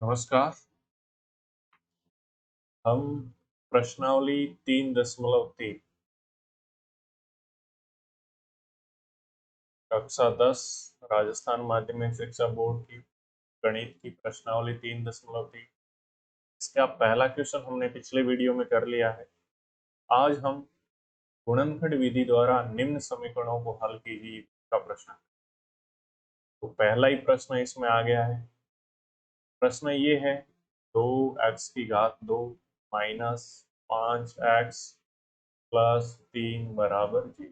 नमस्कार। हम प्रश्नावली 3.3 कक्षा 10 राजस्थान माध्यमिक शिक्षा बोर्ड की गणित की प्रश्नावली 3.3 इसका पहला क्वेश्चन हमने पिछले वीडियो में कर लिया है। आज हम गुणनखंड विधि द्वारा निम्न समीकरणों को हल कीजिए का प्रश्न। तो पहला ही प्रश्न इसमें आ गया है। प्रश्न ये है 2x⁻² माइनस 5x प्लस 3 बराबर 0।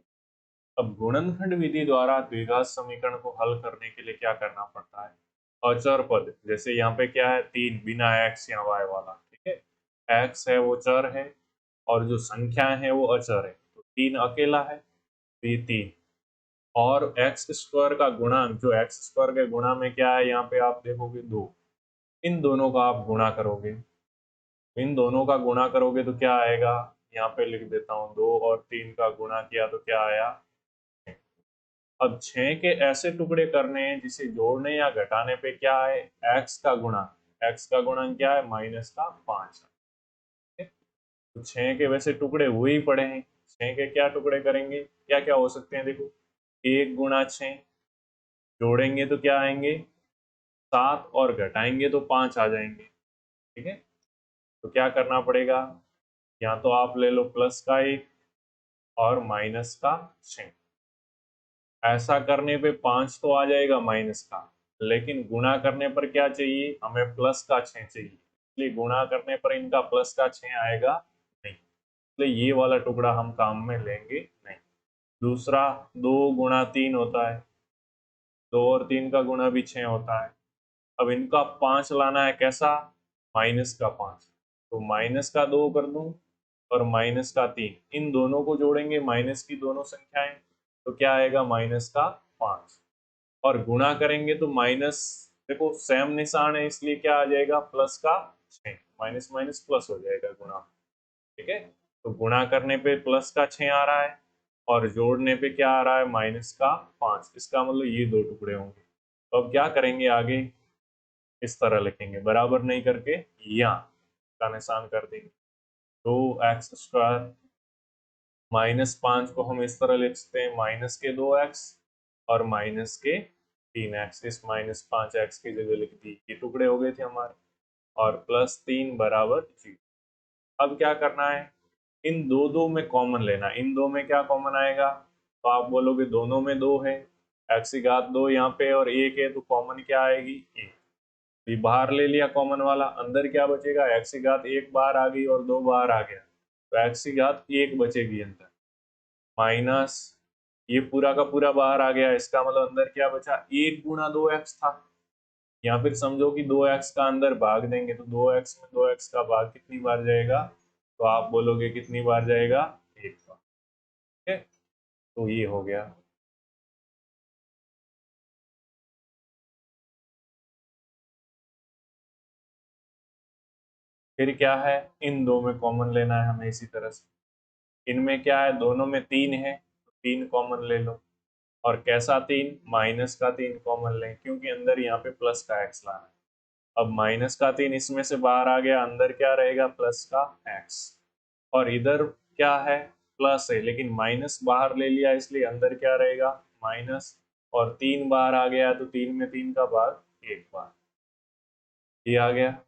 अब गुणनखंड विधि द्वारा द्विघात समीकरण को हल करने के लिए क्या करना पड़ता है? अचर पद, जैसे यहाँ पे क्या है 3 बिना x या y वाला, ठीक है। x है वो चर है और जो संख्या है वो अचर है, तो 3 अकेला है तो ये 3 और एक्स स्क्वायर का गुणांक, जो एक्स स्क्वायर के गुणा में क्या है यहाँ पे आप देखोगे 2, इन दोनों का आप गुणा करोगे, इन दोनों का गुणा करोगे तो क्या आएगा, यहाँ पे लिख देता हूँ 2 और 3 का गुणा किया तो क्या आया। अब 6 के ऐसे टुकड़े करने हैं जिसे जोड़ने या घटाने पे क्या है, x का गुणा, x का गुणन क्या है -5 है। तो 6 के वैसे टुकड़े हुए ही पड़े हैं, 6 के क्या टुकड़े करेंगे, क्या क्या हो सकते हैं, देखो 1 गुणा 6 जोड़ेंगे तो क्या आएंगे 7 और घटाएंगे तो 5 आ जाएंगे, ठीक है। तो क्या करना पड़ेगा, या तो आप ले लो प्लस का 1 और माइनस का 6। ऐसा करने पे 5 तो आ जाएगा माइनस का, लेकिन गुणा करने पर क्या चाहिए, हमें प्लस का 6 चाहिए, इसलिए गुणा करने पर इनका प्लस का 6 आएगा नहीं, इसलिए ये वाला टुकड़ा हम काम में लेंगे नहीं। दूसरा 2 गुणा 3 होता है, 2 और 3 का गुणा भी 6 होता है। अब इनका 5 लाना है, कैसा, माइनस का 5, तो माइनस का 2 कर दूं और माइनस का 3, इन दोनों को जोड़ेंगे माइनस की दोनों संख्याएं, तो क्या आएगा माइनस का 5 और गुणा करेंगे तो माइनस, देखो सेम निशान है इसलिए क्या आ जाएगा प्लस का 6, माइनस माइनस प्लस हो जाएगा गुणा, ठीक है। तो गुणा करने पे प्लस का 6 आ रहा है और जोड़ने पे क्या आ रहा है -5, इसका मतलब ये दो टुकड़े होंगे। तो अब क्या करेंगे आगे, इस तरह लिखेंगे, बराबर नहीं करके यहाँ का निशान कर देंगे। तो x² -5 को हम इस तरह लिख सकते हैं माइनस के 2x और माइनस के 3x, इस -5x की जगह लिख दी, ये टुकड़े हो गए थे हमारे, और प्लस 3 बराबर 0। अब क्या करना है, इन दो दो में कॉमन लेना, इन दो में क्या कॉमन आएगा, तो आप बोलोगे दोनों में 2 है, x⁻² यहाँ पे और 1 है, तो कॉमन क्या आएगी 1, ये बाहर ले लिया कॉमन वाला, अंदर क्या बचेगा, x⁻1 बाहर आ गई और 2 बाहर आ गया, तो x⁻1 बचेगी अंदर, माइनस ये पूरा का पूरा बाहर आ गया, इसका मतलब अंदर क्या बचा, 1 गुणा 2x था, या फिर समझो कि 2x का अंदर भाग देंगे तो 2x में 2x का भाग कितनी बार जाएगा, तो आप बोलोगे कितनी बार जाएगा, 1 बार, ठीक है। तो ये हो गया। फिर क्या है, इन दो में कॉमन लेना है हमें इसी तरह से, इनमें क्या है, दोनों में 3 है तो 3 कॉमन ले लो, और कैसा 3, माइनस का 3 कॉमन लें, क्योंकि अंदर यहाँ पे प्लस का x लाना है। अब माइनस का 3 इसमें से बाहर आ गया, अंदर क्या रहेगा प्लस का x, और इधर क्या है प्लस है, लेकिन माइनस बाहर ले लिया इसलिए अंदर क्या रहेगा माइनस, और 3 बाहर आ गया तो 3 में 3 का भाग 1 बार, ये आ गया।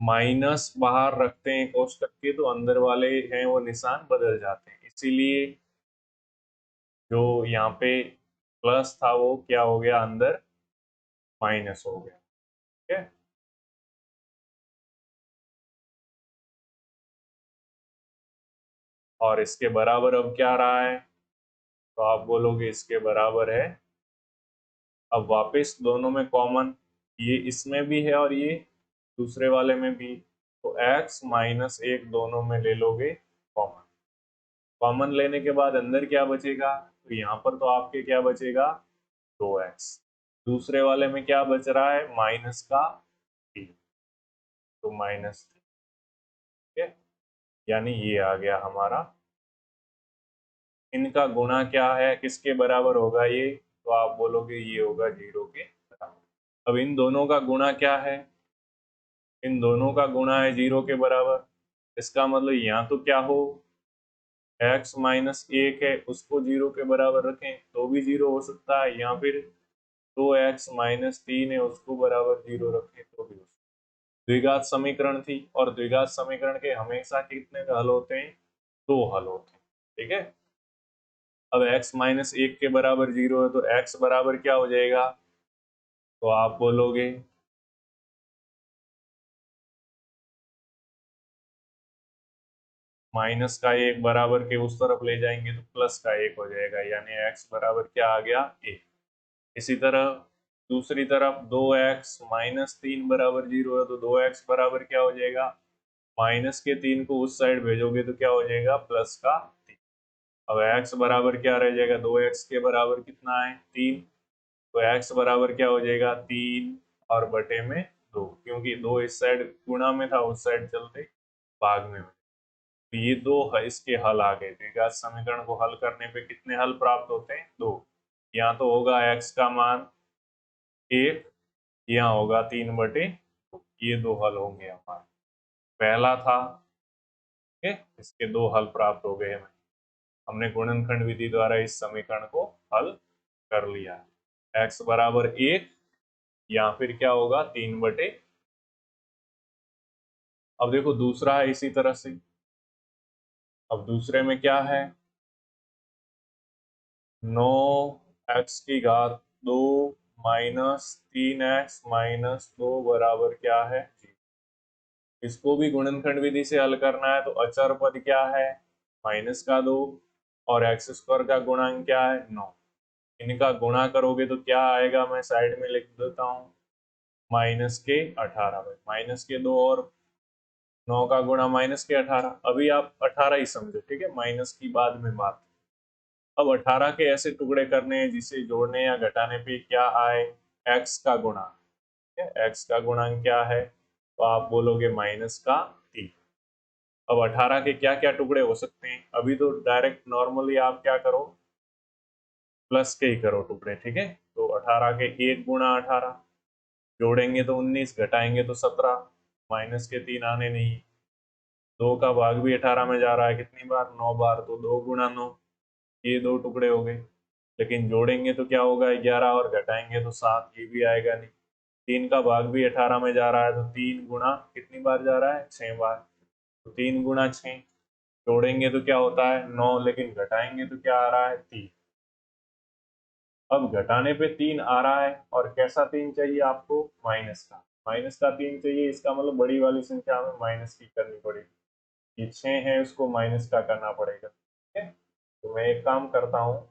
माइनस बाहर रखते हैं कोष्टक के तो अंदर वाले हैं वो निशान बदल जाते हैं, इसीलिए जो यहाँ पे प्लस था वो क्या हो गया अंदर माइनस हो गया, ठीक है। और इसके बराबर अब क्या रहा है, तो आप बोलोगे इसके बराबर है, अब वापस दोनों में कॉमन, ये इसमें भी है और ये दूसरे वाले में भी, तो x-1 दोनों में ले लोगे कॉमन, कॉमन लेने के बाद अंदर क्या बचेगा, तो यहाँ पर तो आपके क्या बचेगा 2x, दूसरे वाले में क्या बच रहा है माइनस का 3, तो -3, ठीक है। यानी ये आ गया हमारा, इनका गुणा क्या है, किसके बराबर होगा ये, तो आप बोलोगे ये होगा 0 के बराबर। अब इन दोनों का गुणा क्या है, इन दोनों का गुणा है 0 के बराबर। इसका मतलब यहाँ तो क्या हो, x माइनस 1 है उसको 0 के बराबर रखें तो भी 0 हो सकता है, या फिर 2x माइनस 3 है उसको बराबर 0 रखें तो भी हो सकता है। द्विघात समीकरण थी, और द्विघात समीकरण के हमेशा कितने हल होते हैं, दो हल होते हैं। ठीक है, अब x माइनस 1 के बराबर 0 है तो x बराबर क्या हो जाएगा, तो आप बोलोगे माइनस का 1 बराबर के उस तरफ ले जाएंगे तो प्लस का 1 हो जाएगा, यानी x बराबर क्या आ गया, 1। इसी तरह दूसरी तरफ 2x माइनस 3 बराबर 0 है तो 2x बराबर क्या हो जाएगा, माइनस के 3 को उस साइड भेजोगे तो क्या हो जाएगा, प्लस का 3। अब x बराबर क्या रह जाएगा, 2x के बराबर कितना है, 3। तो x बराबर क्या हो जाएगा, 3 और बटे में 2, क्योंकि 2 इस साइड गुणा में था उस साइड चलते भाग में। तो ये दो है इसके हल आ गए। द्विघात समीकरण को हल करने पे कितने हल प्राप्त होते हैं, दो। यहाँ तो होगा x का मान 1, यहाँ होगा 3/2। ये दो हल होंगे हमारे। पहला था, ठीक है, इसके दो हल प्राप्त हो गए हमें। हमने गुणनखंड विधि द्वारा इस समीकरण को हल कर लिया है। x बराबर 1 या फिर क्या होगा, 3/। अब देखो दूसरा है इसी तरह से। अब दूसरे में क्या है, 9x की घात 2 माइनस 3x माइनस 2 बराबर क्या है, इसको भी गुणनखंड विधि से हल करना है। तो अचर पद क्या है, -2, और एक्स स्क्वायर का गुणांक क्या है, 9। इनका गुणा करोगे तो क्या आएगा, मैं साइड में लिख देता हूँ, -18 भाई, -2 और 9 का गुणा -18। अभी आप 18 ही समझो, ठीक है, माइनस की बाद में बात। अब 18 के ऐसे टुकड़े करने हैं जिसे जोड़ने या घटाने पे क्या आए, x का गुणा। ठीक है, x का गुणांक क्या है, तो आप बोलोगे -3। अब 18 के क्या क्या टुकड़े हो सकते हैं, अभी तो डायरेक्ट नॉर्मली आप क्या करो, प्लस के ही करो टुकड़े। ठीक है, तो 18 के 1 गुणा 18, जोड़ेंगे तो 19, घटाएंगे तो 17, माइनस के 3 आने नहीं। 2 का भाग भी 18 में जा रहा है, कितनी बार, 9 बार, तो 2 गुणा 9, ये दो टुकड़े हो गए। लेकिन जोड़ेंगे तो क्या होगा, 11, और घटाएंगे तो 7, ये भी आएगा नहीं। 3 का भाग भी 18 में जा रहा है, तो 3 गुणा कितनी बार जा रहा है, 6 बार, तो 3 गुणा 6। जोड़ेंगे तो क्या होता है, 9, लेकिन घटाएंगे तो क्या आ रहा है, 3। अब घटाने पे 3 आ रहा है, और कैसा 3 चाहिए आपको, माइनस का 3 चाहिए। इसका मतलब बड़ी वाली संख्या में माइनस की करनी पड़ेगी। ये 6 है, उसको माइनस का करना पड़ेगा। ठीक है, तो मैं एक काम करता हूँ,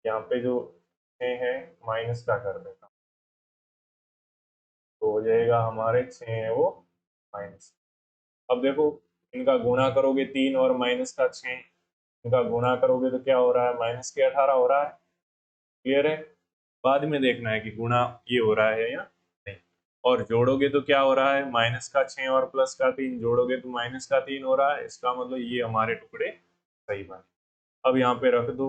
यहाँ पे जो 6 है माइनस का कर देता हूँ, तो हो जाएगा हमारे 6 है वो माइनस। अब देखो, इनका गुणा करोगे 3 और -6, इनका गुणा करोगे तो क्या हो रहा है, -18 हो रहा है। क्लियर है, बाद में देखना है कि गुणा ये हो रहा है या नहीं। और जोड़ोगे तो क्या हो रहा है, -6 और +3 जोड़ोगे तो -3 हो रहा है। इसका मतलब ये हमारे टुकड़े सही बने। अब यहाँ पे रख दो,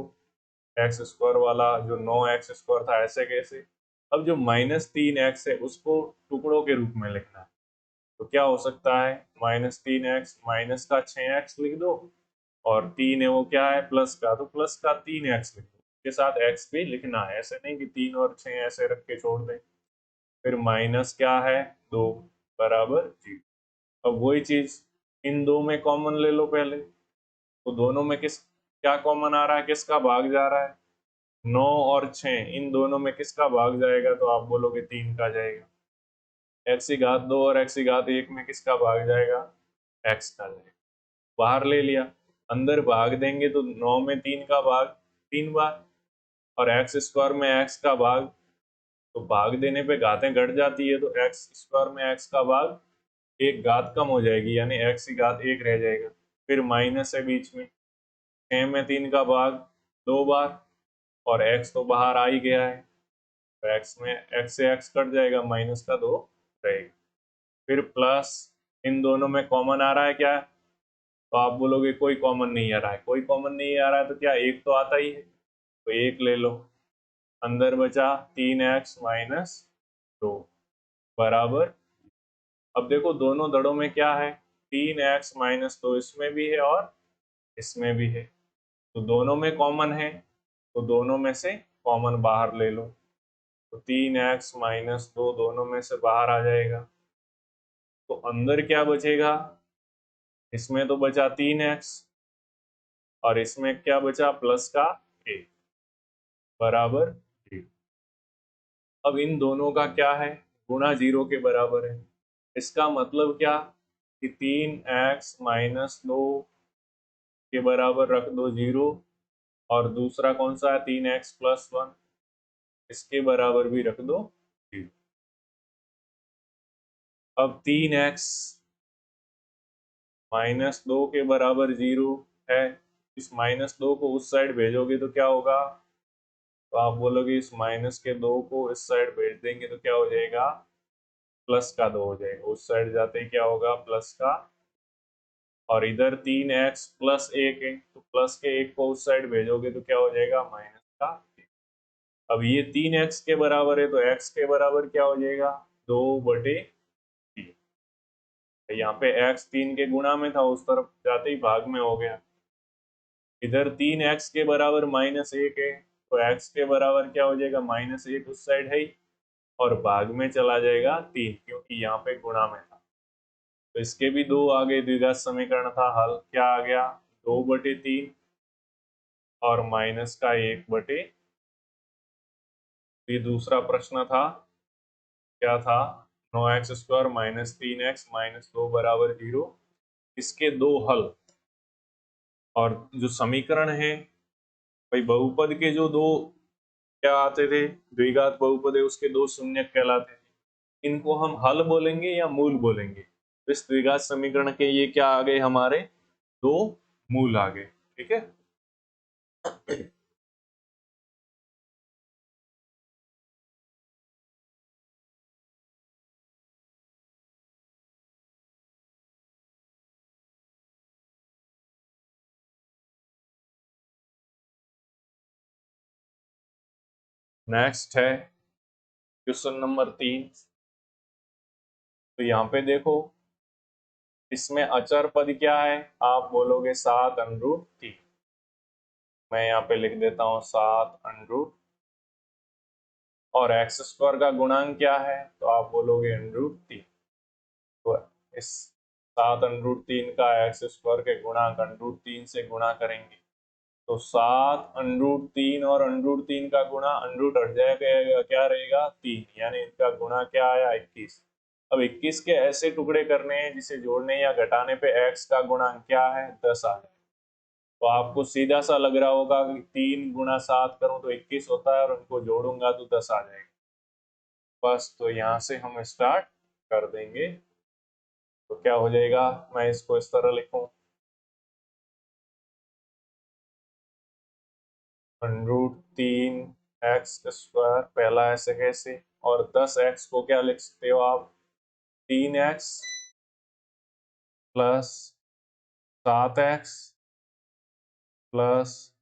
एक्स स्क्वायर वाला जो 9x² था, ऐसे कैसे। अब जो -3x है उसको टुकड़ों के रूप में लिखना है, तो क्या हो सकता है, -3x माइनस का 6x लिख दो, और 3 है वो क्या है, प्लस का, तो प्लस का 3x लिख दो। के साथ x भी लिखना है, ऐसे नहीं कि 3 और 6 ऐसे रख के छोड़ दें। फिर माइनस क्या है, 2 बराबर 0। अब वही चीज इन दो में कॉमन ले लो पहले, तो दोनों में किस क्या कॉमन आ रहा है, किसका भाग जा रहा है, 9 और 6, इन दोनों में किसका भाग जाएगा, तो आप बोलोगे 3 का जाएगा। x की घात 2 और x की घात 1 में किसका भाग जाएगा, x का जाएगा। बाहर ले लिया, अंदर भाग देंगे तो 9 में 3 का भाग 3 बार, और x² में x का भाग, तो भाग देने पे घातें घट जाती है, तो x² में x का भाग, एक घात कम हो जाएगी, यानी x की घात 1 रह जाएगा। फिर माइनस है बीच में, 6 में 3 का भाग 2 बार, और x तो बाहर आ ही गया है, तो x से x कट जाएगा, -2 रहेगा। फिर प्लस, इन दोनों में कॉमन आ रहा है क्या, तो आप बोलोगे कोई कॉमन नहीं आ रहा है। कोई कॉमन नहीं आ रहा है तो क्या, एक तो आता ही है, तो एक ले लो। अंदर बचा 3x - 2 बराबर, अब देखो दोनों दड़ों में क्या है, 3x - 2 इसमें भी है और इसमें भी है, तो दोनों में कॉमन है, तो दोनों में से कॉमन बाहर ले लो, तो 3x - 2 दोनों में से बाहर आ जाएगा, तो अंदर क्या बचेगा, इसमें तो बचा 3x और इसमें क्या बचा प्लस का 1 बराबर 0। अब इन दोनों का क्या है, गुणा 0 के बराबर है, इसका मतलब क्या कि 3x - 2 के बराबर रख दो 0, और दूसरा कौन सा है 3x + 1, इसके बराबर भी रख दो 0। अब 3x - 2 के बराबर 0 है, इस -2 को उस साइड भेजोगे तो क्या होगा, तो आप बोलोगे इस -2 को इस साइड भेज देंगे तो क्या हो जाएगा, +2 हो जाएगा, उस साइड जाते ही क्या होगा प्लस का, और इधर 3x + 1 है, तो प्लस के 1 को उस साइड भेजोगे तो क्या हो जाएगा -1। अब ये 3x के बराबर है, तो x के बराबर क्या हो जाएगा 2/3। यहाँ पे x 3 के गुणा में था, उस तरफ जाते ही भाग में हो गया, इधर 3x के बराबर -1 है, तो x के बराबर क्या हो जाएगा -1 उस साइड है ही, और भाग में चला जाएगा 3, क्योंकि यहाँ पे गुणा में था, तो इसके भी दो आगे, द्विघात समीकरण था हल क्या आ गया 2/3 और -1/। ये दूसरा प्रश्न था, क्या था 9x² - 3x - 2 बराबर 0, इसके दो हल, और जो समीकरण है भाई बहुपद के जो दो क्या आते थे, द्विघात बहुपद है उसके दो शून्य कहलाते थे, इनको हम हल बोलेंगे या मूल बोलेंगे, तो इस द्विघात समीकरण के ये क्या आ गए हमारे दो मूल आ गए, ठीक है। नेक्स्ट है क्वेश्चन नंबर 3, तो यहाँ पे देखो इसमें अचर पद क्या है, आप बोलोगे 7√3, मैं यहाँ पे लिख देता हूँ 7√, और x² का गुणांक क्या है, तो आप बोलोगे √3, तो इस 7√3 का x² के गुणांक √3 से गुणा करेंगे, तो 7√3 और √3 का गुणा √ हट जाएगा, क्या रहेगा 3, यानी इनका गुणा क्या आया 21। अब 21 के ऐसे टुकड़े करने हैं जिसे जोड़ने या घटाने पे x का गुणांक क्या है 10 आ जाए, तो आपको सीधा सा लग रहा होगा कि 3 × 7 करूं तो 21 होता है, और उनको जोड़ूंगा तो 10 आ जाएगा, बस तो यहाँ से हम स्टार्ट कर देंगे, तो क्या हो जाएगा, मैं इसको इस तरह लिखूं √3x² पहला ऐसे कैसे, और 10x को क्या लिख सकते हो आप 3x + 7x +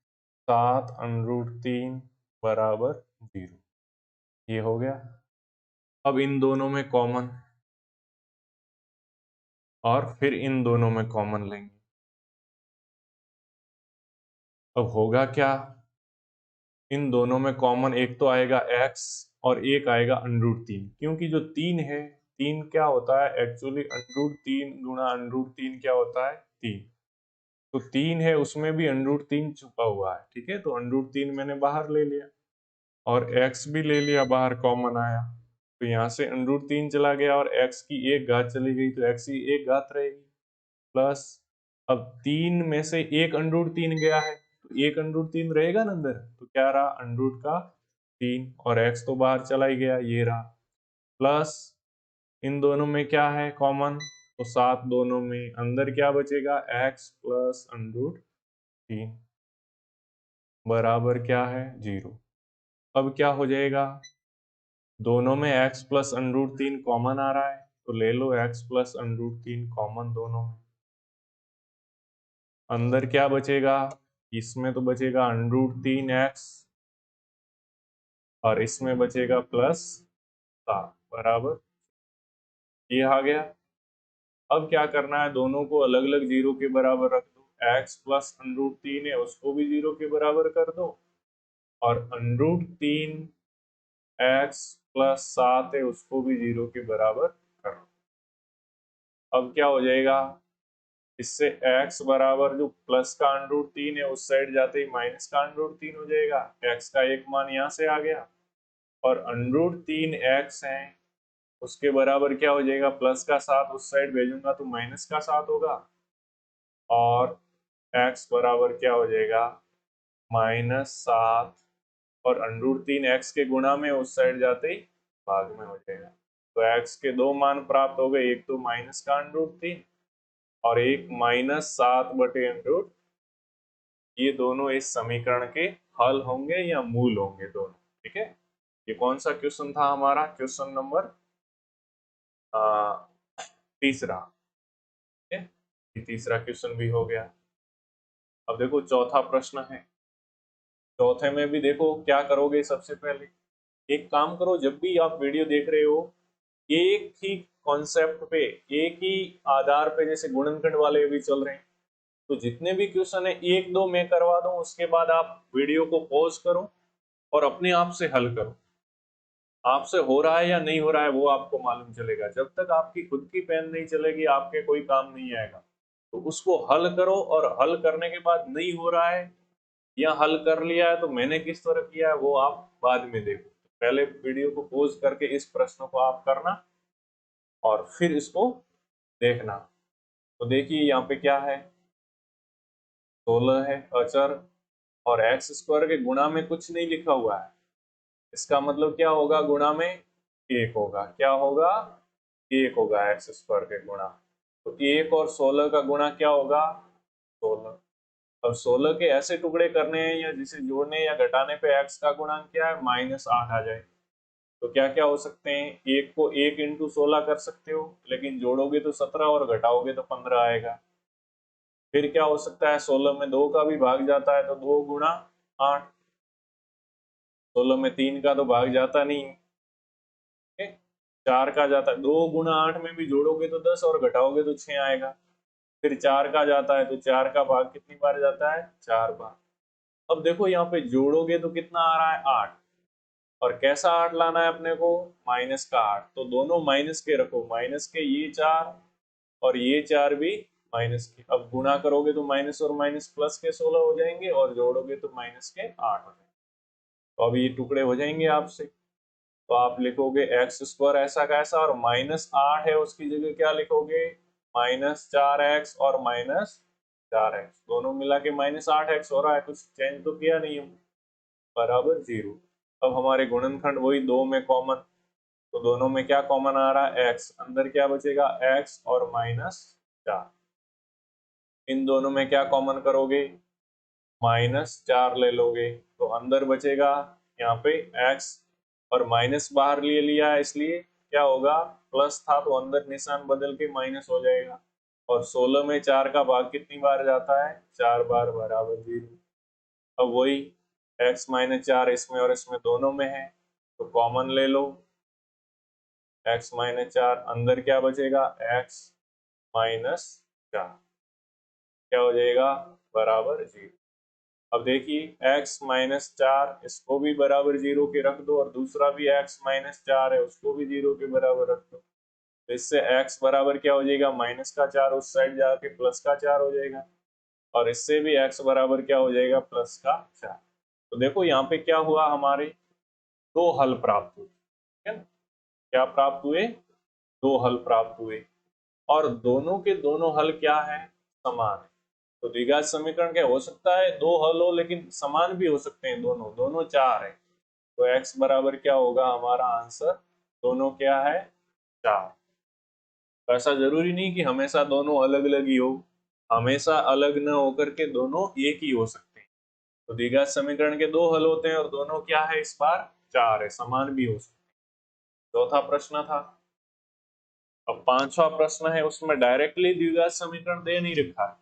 7√3 बराबर 0, ये हो गया। अब इन दोनों में कॉमन, और फिर इन दोनों में कॉमन लेंगे, अब होगा क्या, इन दोनों में कॉमन एक तो आएगा x और एक आएगा √3, क्योंकि जो 3 है, 3 क्या होता है एक्चुअली √3 × √3 क्या होता है 3, तो 3 है उसमें भी √3 छुपा हुआ है, ठीक है, तो √3 मैंने बाहर ले लिया और x भी ले लिया बाहर कॉमन आया, तो यहाँ से √3 चला गया और x की एक घात चली गई, तो x की एक घात रहेगी, प्लस अब 3 में से एक √3 गया है, तो एक √3 रहेगा ना अंदर, तो क्या रहा √3, और x तो बाहर चला ही गया, ये रहा, प्लस इन दोनों में क्या है कॉमन, तो 7 दोनों में, अंदर क्या बचेगा x + √3 बराबर क्या है 0। अब क्या हो जाएगा, दोनों में x + √3 कॉमन आ रहा है, तो ले लो x + √3 कॉमन दोनों में, अंदर क्या बचेगा, इसमें तो बचेगा √3x और इसमें बचेगा +7 बराबर, ये आ गया। अब क्या करना है, दोनों को अलग अलग जीरो के बराबर रख दो। x प्लस √3 है उसको भी जीरो के बराबर कर दो, और √3 x प्लस 7 है उसको भी जीरो के बराबर कर दो। अब क्या हो जाएगा, इससे x बराबर जो प्लस का √3 है उस साइड जाते ही माइनस का √3 हो जाएगा। x का एक मान यहाँ से आ गया, और √3x है उसके बराबर क्या हो जाएगा, प्लस का 7 उस साइड भेजूंगा तो माइनस का 7 होगा, और x बराबर क्या हो जाएगा, -7, और √3x के गुणा में उस साइड जाते ही भाग में हो जाएगा। तो x के दो मान प्राप्त हो गए, एक तो माइनस का √3 और एक -7/√। ये दोनों इस समीकरण के हल होंगे या मूल होंगे दोनों। ठीक है, ये कौन सा क्वेश्चन था हमारा, क्वेश्चन नंबर तीसरा। ठीक है, ये तीसरा क्वेश्चन भी हो गया। अब देखो चौथा प्रश्न है। चौथे में भी देखो क्या करोगे, सबसे पहले एक काम करो, जब भी आप वीडियो देख रहे हो एक ही कॉन्सेप्ट पे, एक ही आधार पे, जैसे गुणनखंड वाले भी चल रहे हैं, तो जितने भी क्वेश्चन है एक दो मैं करवा दूं, उसके बाद आप वीडियो को पॉज करो और अपने आप से हल करो। आपसे हो रहा है या नहीं हो रहा है वो आपको मालूम चलेगा। जब तक आपकी खुद की पेन नहीं चलेगी आपके कोई काम नहीं आएगा। तो उसको हल करो, और हल करने के बाद नहीं हो रहा है या हल कर लिया है तो मैंने किस तरह किया है वो आप बाद में देखो। पहले वीडियो को पॉज करके इस प्रश्न को आप करना और फिर इसको देखना। तो देखिए यहाँ पे क्या है, 16 है अचर, और एक्स स्क्वायर के गुणा में कुछ नहीं लिखा हुआ है। इसका मतलब क्या होगा, गुणा में एक होगा। क्या होगा, एक होगा एक्स स्क्वायर के गुणा। तो एक और 16 का गुणा क्या होगा, 16। अब 16 के ऐसे टुकड़े करने हैं या जिसे जोड़ने या घटाने पे एक्स का गुणांक क्या है, -8 आ जाए। तो क्या क्या हो सकते हैं, एक को 1 × 16 कर सकते हो, लेकिन जोड़ोगे तो 17 और घटाओगे तो 15 आएगा। फिर क्या हो सकता है, 16 में 2 का भी भाग जाता है तो 2 × 8। 16 में 3 का तो भाग जाता नहीं है, 4 का जाता है। 2 × 8 में भी जोड़ोगे तो 10 और घटाओगे तो 6 आएगा। फिर 4 का जाता है तो 4 का भाग कितनी बार जाता है, 4 बार। अब देखो यहाँ पे जोड़ोगे तो कितना आ रहा है, 8। और कैसा 8 लाना है अपने को, माइनस का 8। तो दोनों माइनस के रखो, माइनस के ये 4 और ये 4 भी माइनस के। अब गुणा करोगे तो माइनस और माइनस प्लस के 16 हो जाएंगे, और जोड़ोगे तो माइनस के 8 हो जाएंगे। तो अब ये टुकड़े हो जाएंगे आपसे। तो आप लिखोगे एक्स स्क्वायर ऐसा का ऐसा, और -8 है उसकी जगह क्या लिखोगे, -4x और -4x, दोनों मिला के -8x हो रहा है, कुछ चेंज तो किया नहीं हम, बराबर 0। अब हमारे गुणनखंड वही, दो में कॉमन, तो दोनों में क्या कॉमन आ रहा है, x। अंदर क्या बचेगा, x और -4। इन दोनों में क्या कॉमन करोगे, -4 ले लोगे, तो अंदर बचेगा यहाँ पे x, और माइनस बाहर ले लिया है इसलिए क्या होगा, प्लस था तो अंदर निशान बदल के माइनस हो जाएगा। और 16 में 4 का भाग कितनी बार जाता है, 4 बार, बराबर 0। अब वही x-4 इसमें और इसमें दोनों में है, तो कॉमन ले लो, x-4, अंदर क्या बचेगा, x-4, क्या हो जाएगा, बराबर 0। अब देखिए x-4 इसको भी बराबर 0 के रख दो, और दूसरा भी x-4 है उसको भी 0 के बराबर रख दो। तो इससे x बराबर क्या हो जाएगा, -4 उस साइड जाके +4 हो जाएगा, और इससे भी x बराबर क्या हो जाएगा, +4। तो देखो यहाँ पे क्या हुआ, हमारे दो हल प्राप्त हुए। ठीक है ना, क्या प्राप्त हुए, दो हल प्राप्त हुए, और दोनों के दोनों हल क्या है, समान है। तो द्विघात समीकरण क्या हो सकता है, दो हल हो लेकिन समान भी हो सकते हैं, दोनों दोनों 4 है। तो x बराबर क्या होगा, हमारा आंसर दोनों क्या है, 4। तो ऐसा जरूरी नहीं कि हमेशा दोनों अलग अलग ही हो, हमेशा अलग न होकर के दोनों एक ही हो सकते हैं। तो द्विघात समीकरण के दो हल होते हैं और दोनों क्या है, इस बार 4 है, समान भी हो सकते हैं। चौथा प्रश्न था। अब पांचवा प्रश्न है, उसमें डायरेक्टली द्विघात समीकरण दे नहीं रखा है।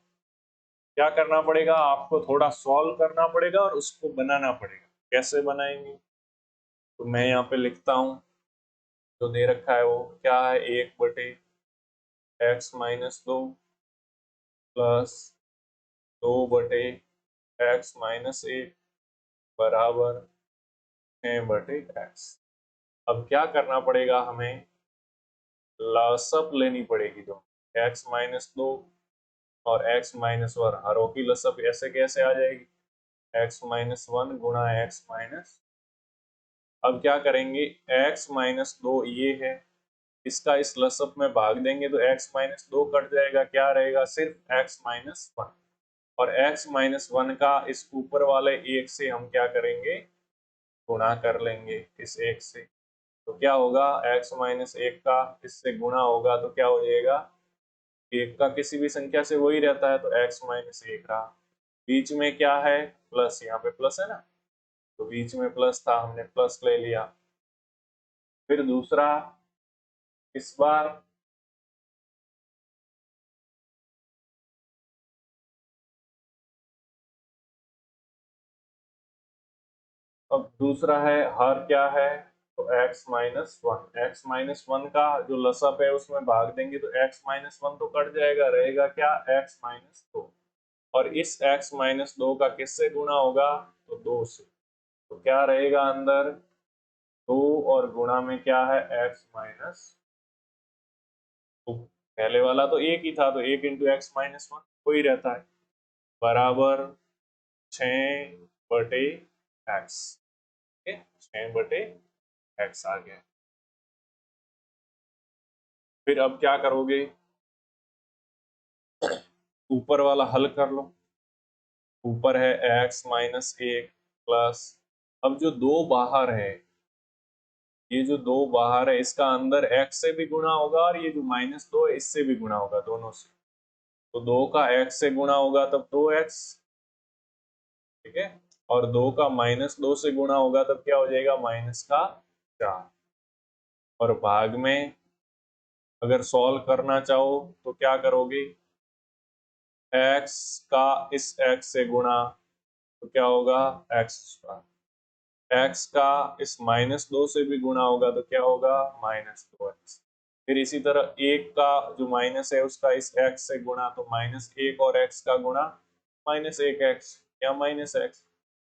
क्या करना पड़ेगा, आपको थोड़ा सॉल्व करना पड़ेगा और उसको बनाना पड़ेगा। कैसे बनाएंगे, तो मैं यहाँ पे लिखता हूँ, जो दे रखा है वो क्या है, 1/। एक्स माइनस 2 प्लस 2/(x-1) बराबर 6/x। अब क्या करना पड़ेगा हमें, लसअप लेनी पड़ेगी। दो x-2 और x-1 हरों की लसअप ऐसे कैसे आ जाएगी, x-1 गुणा x-, अब क्या करेंगे, x-2 ये है, इसका इस लसअप में भाग देंगे तो x-2 कट जाएगा, क्या रहेगा, सिर्फ x-1। और x-1 का इस ऊपर वाले एक से हम क्या करेंगे, गुणा कर लेंगे इस एक से। तो क्या होगा, x-1 का इससे गुणा होगा तो क्या हो जाएगा, एक का किसी भी संख्या से वही रहता है तो x-1 रहा। बीच में क्या है, प्लस, यहाँ पे प्लस है ना, तो बीच में प्लस था, हमने प्लस ले लिया। फिर दूसरा, इस बार अब दूसरा है हर क्या है, तो x-1 का जो लसअप है उसमें भाग देंगे तो x-1 तो कट जाएगा, रहेगा क्या, x-2। और इस x-2 का किससे गुणा होगा, तो 2 से। तो क्या रहेगा अंदर, 2 और गुणा में क्या है, x-, तो पहले वाला तो एक ही था तो 1 इंटू x-1 वही रहता है, बराबर 6/x। ठीक है, 6/x आ गया। फिर अब क्या करोगे, ऊपर वाला हल कर लो। ऊपर है x-1 प्लस, अब जो दो बाहर है, ये जो दो बाहर है इसका अंदर x से भी गुणा होगा और ये जो -2 है इससे भी गुणा होगा, दोनों से। तो 2 का x से गुणा होगा तब 2x, ठीक है, और 2 का -2 से गुणा होगा तब क्या हो जाएगा, -4। और भाग में अगर सॉल्व करना चाहो तो क्या करोगे, x का इस x से गुणा तो क्या होगा, x²। x का इस -2 से भी गुणा होगा तो क्या होगा, -2x। फिर इसी तरह एक का जो माइनस है उसका इस x से गुणा तो -1 और x का गुणा -1x या -x।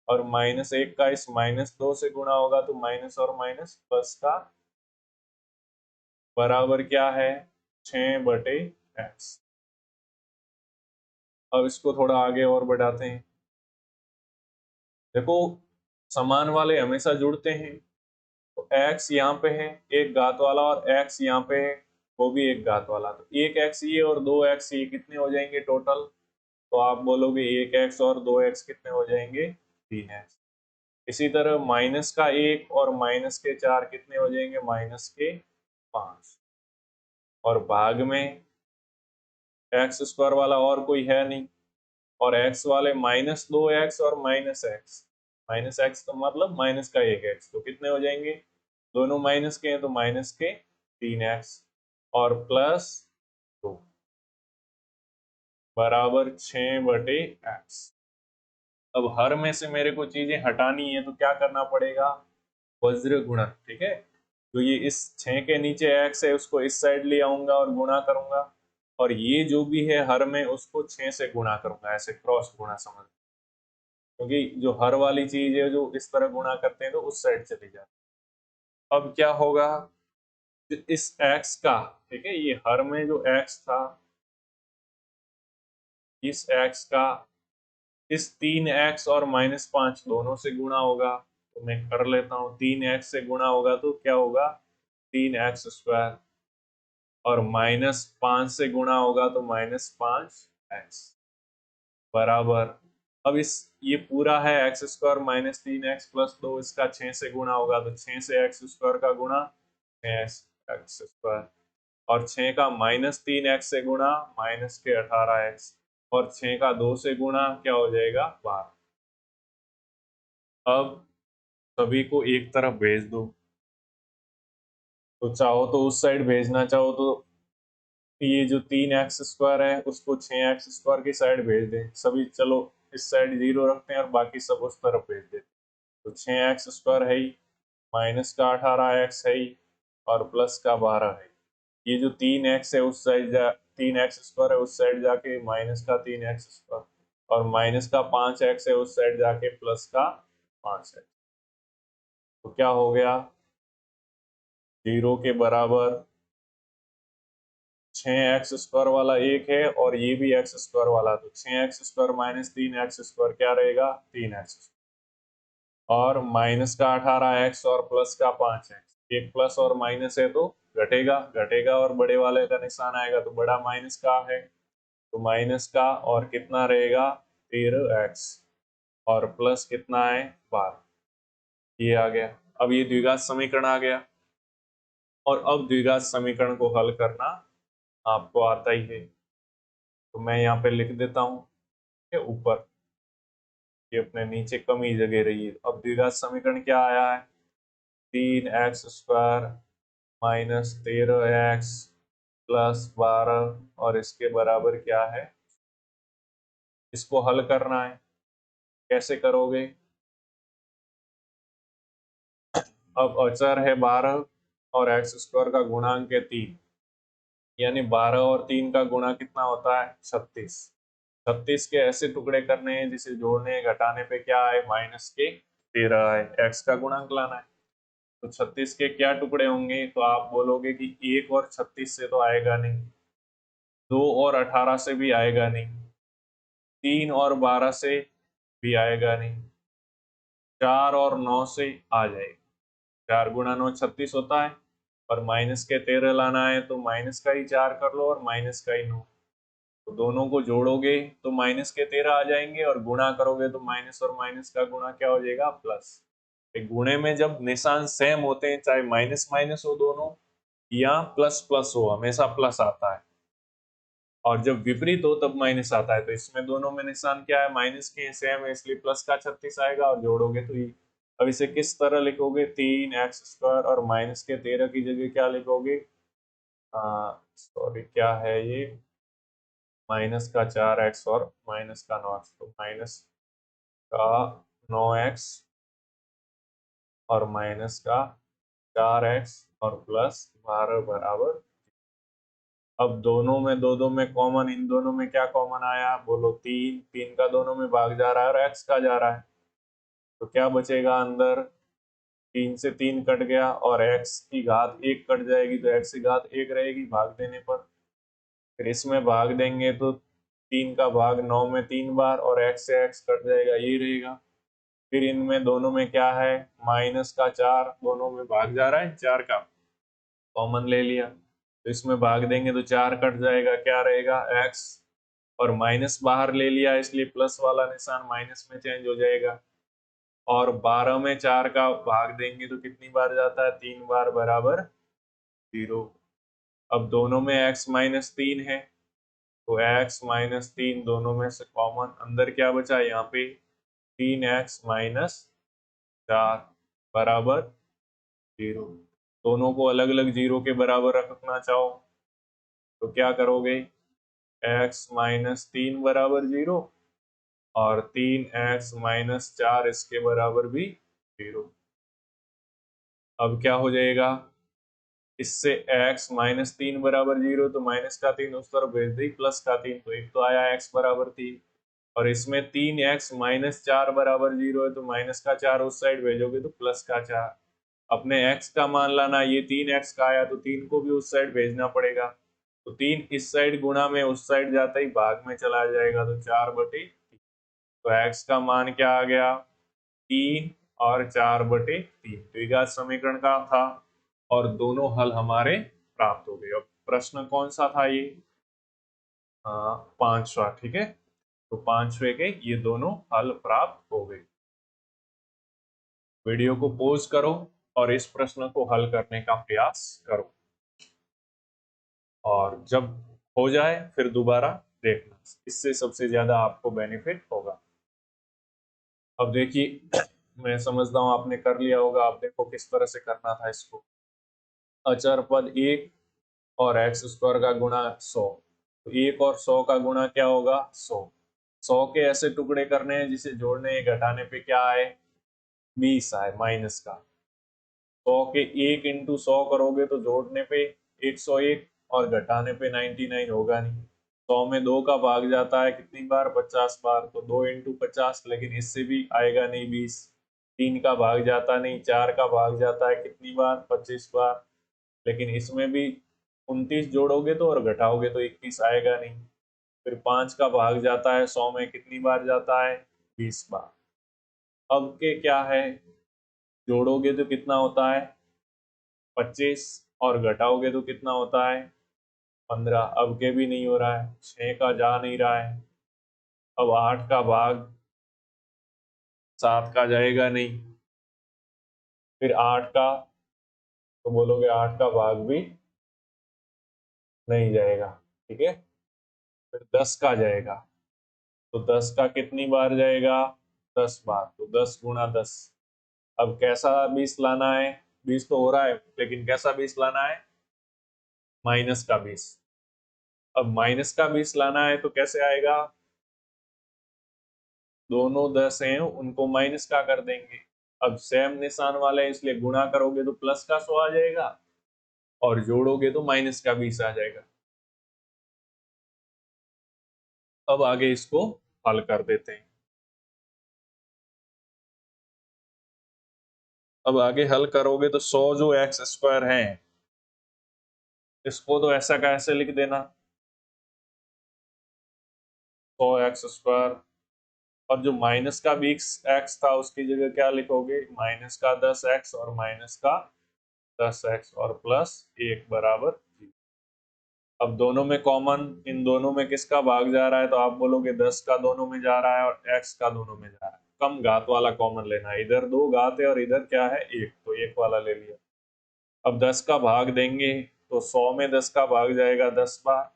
और -1 का इस -2 से गुणा होगा तो माइनस और माइनस प्लस का बराबर क्या है, 6/x। अब इसको थोड़ा आगे और बढ़ाते हैं। देखो, समान वाले हमेशा जुड़ते हैं, तो x यहाँ पे है एक घात वाला और x यहाँ पे है वो भी एक घात वाला, तो एक x ये और 2x ये कितने हो जाएंगे टोटल, तो आप बोलोगे 1x और 2x कितने हो जाएंगे, 3x। इसी तरह माइनस का 1 और -4 कितने हो जाएंगे, -5। और भाग में x² वाला और कोई है नहीं, और x वाले -2x और -x, -x तो मतलब माइनस का 1x, तो कितने हो जाएंगे, दोनों माइनस के हैं तो माइनस के 3x और +2 बराबर 6/x। अब हर में से मेरे को चीजें हटानी है तो क्या करना पड़ेगा, वज्र गुणन। ठीक है, तो ये इस 6 के नीचे x है उसको इस साइड ले आऊंगा और गुणा करूंगा, और ये जो भी है हर में उसको 6 से गुणा करूंगा, ऐसे क्रॉस गुणा समझ, क्योंकि जो हर वाली चीज है जो इस तरह गुणा करते हैं तो उस साइड चली जाती है। अब क्या होगा, इस x का, ठीक है, ये हर में जो x था, इस x का इस 3x और -5 दोनों से गुणा होगा, तो मैं कर लेता हूँ, 3x से गुणा होगा तो क्या होगा, 3x², और -5 से गुणा होगा तो -5x बराबर, अब इस ये पूरा है x² -3x + 2, इसका 6 से गुणा होगा तो 6 से x² का गुणा 6x², और 6 का -3x से गुणा -18x, और 6 का 2 से गुणा क्या हो जाएगा, 12। अब सभी को एक तरफ भेज दो, तो चाहो तो उस साइड भेजना, चाहो तो ये जो 3x² है उसको 6x² की साइड भेज दें सभी। चलो इस साइड 0 रखते हैं और बाकी सब उस तरफ भेज देते हैं। तो 6x² है ही, माइनस का 18x है ही, और प्लस का 12 है। ये जो 3x है उस साइड जा 3x² है उस साइड जाके माइनस का 3x², और माइनस का 5x है उस साइड जाके प्लस का 5x। तो क्या हो गया, 0 के बराबर 6x² वाला एक है और ये भी x² वाला, तो 6x² माइनस 3x² क्या रहेगा, 3x, और माइनस का 18x और प्लस का 5x, एक प्लस और माइनस है तो घटेगा घटेगा, और बड़े वाले का निशान आएगा तो बड़ा माइनस का है, तो माइनस का और कितना रहेगा 13x, और प्लस कितना है 12, ये आ गया। अब ये द्विघात समीकरण आ गया, और अब द्विघात समीकरण को हल करना आपको आता ही है, तो मैं यहाँ पे लिख देता हूँ के ऊपर, ये अपने नीचे कम ही जगह रही है। अब द्विघात समीकरण क्या आया है, 3x² माइनस 13x प्लस 12, और इसके बराबर क्या है, इसको हल करना है। कैसे करोगे, अब अचर है 12 और x² का गुणांक है 3, यानी 12 और 3 का गुणा कितना होता है 36। 36 के ऐसे टुकड़े करने हैं जिसे जोड़ने घटाने पे क्या आए, माइनस के 13 आए, x का गुणांक लाना है। तो 36 के क्या टुकड़े होंगे, तो आप बोलोगे कि 1 और 36 से तो आएगा नहीं, 2 और 18 से भी आएगा नहीं, 3 और 12 से भी आएगा नहीं, 4 और 9 से आ जाएगा। 4 गुणा 9 36 होता है, और माइनस के 13 लाना है तो माइनस का ही 4 कर लो और माइनस का ही 9, तो दोनों को जोड़ोगे तो माइनस के 13 आ जाएंगे, और गुणा करोगे तो माइनस और माइनस का गुणा क्या हो जाएगा, प्लस। गुणे में जब निशान सेम होते हैं, चाहे माइनस माइनस हो दोनों या प्लस प्लस हो, हमेशा प्लस आता है, और जब विपरीत हो तब माइनस आता है। तो इसमें दोनों में निशान क्या है, माइनस के सेम है, इसलिए प्लस का 36 आएगा, और जोड़ोगे तो ये। अब इसे किस तरह लिखोगे, 3x² और माइनस के 13 की जगह क्या लिखोगे, सॉरी क्या है ये, माइनस का 4x और माइनस का 9x, तो माइनस का 9x और माइनस का 4x और प्लस 12 बराबर। अब दोनों में दो में कॉमन, इन दोनों में क्या कॉमन आया, बोलो 3, 3 का दोनों में भाग जा रहा है और x का जा रहा है, तो क्या बचेगा अंदर, 3 से 3 कट गया और x की घात 1 कट जाएगी, तो x की घात 1 रहेगी भाग देने पर। फिर इसमें भाग देंगे तो 3 का भाग 9 में 3 बार, और x से x कट जाएगा, ये रहेगा। फिर इनमें दोनों में क्या है, माइनस का 4 दोनों में भाग जा रहा है, 4 का कॉमन ले लिया, तो इसमें भाग देंगे तो 4 कट जाएगा, क्या रहेगा x, और माइनस बाहर ले लिया इसलिए प्लस वाला निशान माइनस में चेंज हो जाएगा, और 12 में 4 का भाग देंगे तो कितनी बार जाता है, 3 बार बराबर 0। अब दोनों में x माइनस 3 है, तो x माइनस 3 दोनों में से कॉमन, अंदर क्या बचा यहाँ पे 3x माइनस 4 बराबर 0। दोनों को अलग अलग 0 के बराबर रखना चाहो तो क्या करोगे, x माइनस 3 बराबर 0, और 3x माइनस 4 इसके बराबर भी 0। अब क्या हो जाएगा, इससे x माइनस 3 बराबर 0, तो माइनस का 3 उस तरफ भेज दी, प्लस का 3, तो एक तो आया x बराबर 3, और इसमें 3x माइनस 4 बराबर 0 है, तो माइनस का 4 उस साइड भेजोगे तो प्लस का 4। अपने x का मान लाना, ये 3x का आया तो 3 को भी उस साइड भेजना पड़ेगा, तो 3 इस साइड गुणा में उस साइड जाता ही भाग में चला जाएगा, तो 4/3। तो x का मान क्या आ गया, 3 और 4/3 द्विघात समीकरण का था, और दोनों हल हमारे प्राप्त हो गए। अब प्रश्न कौन सा था ये, पांचवा, ठीक है, तो पांचवे के ये दोनों हल प्राप्त हो गए। वीडियो को पॉज करो और इस प्रश्न को हल करने का प्रयास करो, और जब हो जाए फिर दोबारा देखना, इससे सबसे ज्यादा आपको बेनिफिट होगा। अब देखिए मैं समझता हूं आपने कर लिया होगा, आप देखो किस तरह से करना था इसको। अचर पद 1 और x² का गुणा 100, तो 1 और 100 का गुणा क्या होगा 100। 100 के ऐसे टुकड़े करने हैं जिसे जोड़ने या घटाने पे क्या आए 20 आए माइनस का। 100 के 1 इंटू 100 करोगे तो जोड़ने पे 101, और घटाने पे 99 होगा नहीं। 100 में 2 का भाग जाता है कितनी बार? 50 बार। तो 2 इंटू 50, लेकिन इससे भी आएगा नहीं 20। 3 का भाग जाता नहीं, 4 का भाग जाता है कितनी बार? 25 बार। लेकिन इसमें भी 29 जोड़ोगे तो और घटाओगे तो 21 आएगा नहीं। फिर 5 का भाग जाता है 100 में कितनी बार जाता है? 20 बार। अब के क्या है, जोड़ोगे तो कितना होता है? 25, और घटाओगे तो कितना होता है? 15। अब के भी नहीं हो रहा है, 6 का जा नहीं रहा है। अब 8 का भाग 7 का जाएगा नहीं। फिर 8 का, तो बोलोगे 8 का भाग भी नहीं जाएगा, ठीक है। फिर 10 का जाएगा, तो 10 का कितनी बार जाएगा? 10 बार। तो 10 गुणा 10। अब कैसा 20 लाना है? 20 तो हो रहा है, लेकिन कैसा 20 लाना है? माइनस का 20। अब माइनस का 20 लाना है तो कैसे आएगा? दोनों 10 हैं उनको माइनस का कर देंगे। अब सेम निशान वाले हैं इसलिए गुणा करोगे तो प्लस का 100 आ जाएगा, और जोड़ोगे तो माइनस का 20 आ जाएगा। अब आगे इसको हल कर देते हैं। अब आगे हल करोगे तो 100 जो एक्स स्क्वायर है, इसको तो ऐसा कैसे लिख देना? 100 एक्स स्क्वायर, और जो माइनस का 20 एक्स था उसकी जगह क्या लिखोगे? माइनस का 10 एक्स और माइनस का 10 एक्स और प्लस 1 बराबर 0। अब दोनों में कॉमन, इन दोनों में किसका भाग जा रहा है? तो आप बोलोगे 10 का दोनों में जा रहा है और x का दोनों में जा रहा है। कम घात वाला कॉमन लेना है, इधर 2 घात है और इधर क्या है? 1, तो 1 वाला ले लिया। अब 10 का भाग देंगे तो 100 में 10 का भाग जाएगा 10 बार,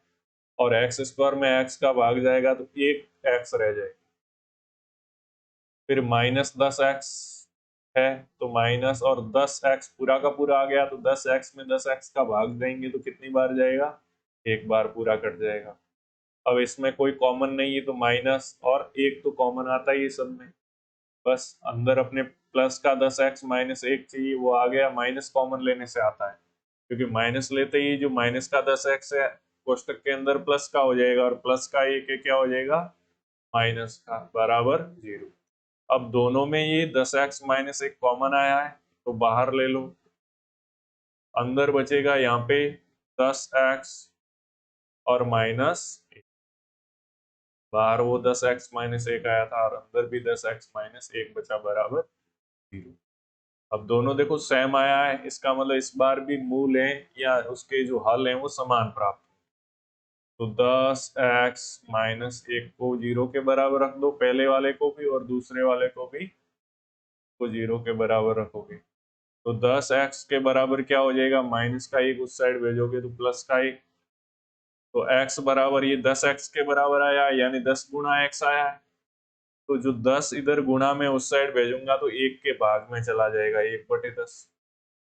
और एक्स स्क्वायर में x का भाग जाएगा तो 1 x रह जाएगा। फिर माइनस 10x है, तो माइनस और 10x पूरा का पूरा आ गया, तो 10x में 10x का भाग देंगे तो कितनी बार जाएगा? 1 बार पूरा कट जाएगा। अब इसमें कोई कॉमन नहीं है तो माइनस और 1 तो कॉमन आता ही है सब में, बस अंदर अपने प्लस का 10x माइनस 1 चाहिए, वो आ गया। माइनस कॉमन लेने से आता है, क्योंकि माइनस लेते ही जो माइनस का 10x है कोष्टक के अंदर प्लस का हो जाएगा, और प्लस का 1 क्या हो जाएगा? माइनस का, बराबर 0। अब दोनों में ये 10x माइनस 1 कॉमन आया है तो बाहर ले लो। अंदर बचेगा यहाँ पे 10x और माइनस, बाहर वो 10x माइनस 1 आया था और अंदर भी 10x माइनस 1 बचा, बराबर 0। अब दोनों देखो सेम आया है, इसका मतलब इस बार भी मूल है या उसके जो हल है वो समान प्राप्त। तो 10x माइनस 1 को 0 के बराबर रख दो, पहले वाले को भी और दूसरे वाले को भी, को 0 के बराबर रखोगे तो 10x के बराबर क्या हो जाएगा? माइनस का 1 उस साइड भेजोगे तो प्लस का 1, तो x बराबर ये 10x के बराबर आया, यानी 10 गुणा x आया है। तो जो 10 इधर गुणा में उस साइड भेजूंगा तो 1 के भाग में चला जाएगा, 1/10।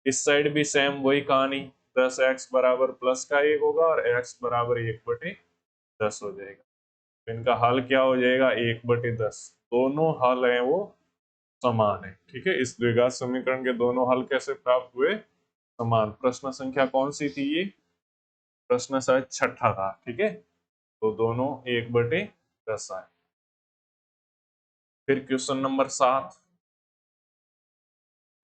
इस साइड भी सेम वही कहानी, 10x बराबर प्लस का 1 होगा और x बराबर 1/10 हो जाएगा। तो इनका हल क्या हो जाएगा? 1/10। दोनों हल हैं वो समान है, ठीक है। इस द्विघात समीकरण के दोनों हल कैसे प्राप्त हुए? समान। प्रश्न संख्या कौन सी थी ये? प्रश्न शायद छठा था, ठीक है। तो दोनों 1/10 आए। फिर क्वेश्चन नंबर 7,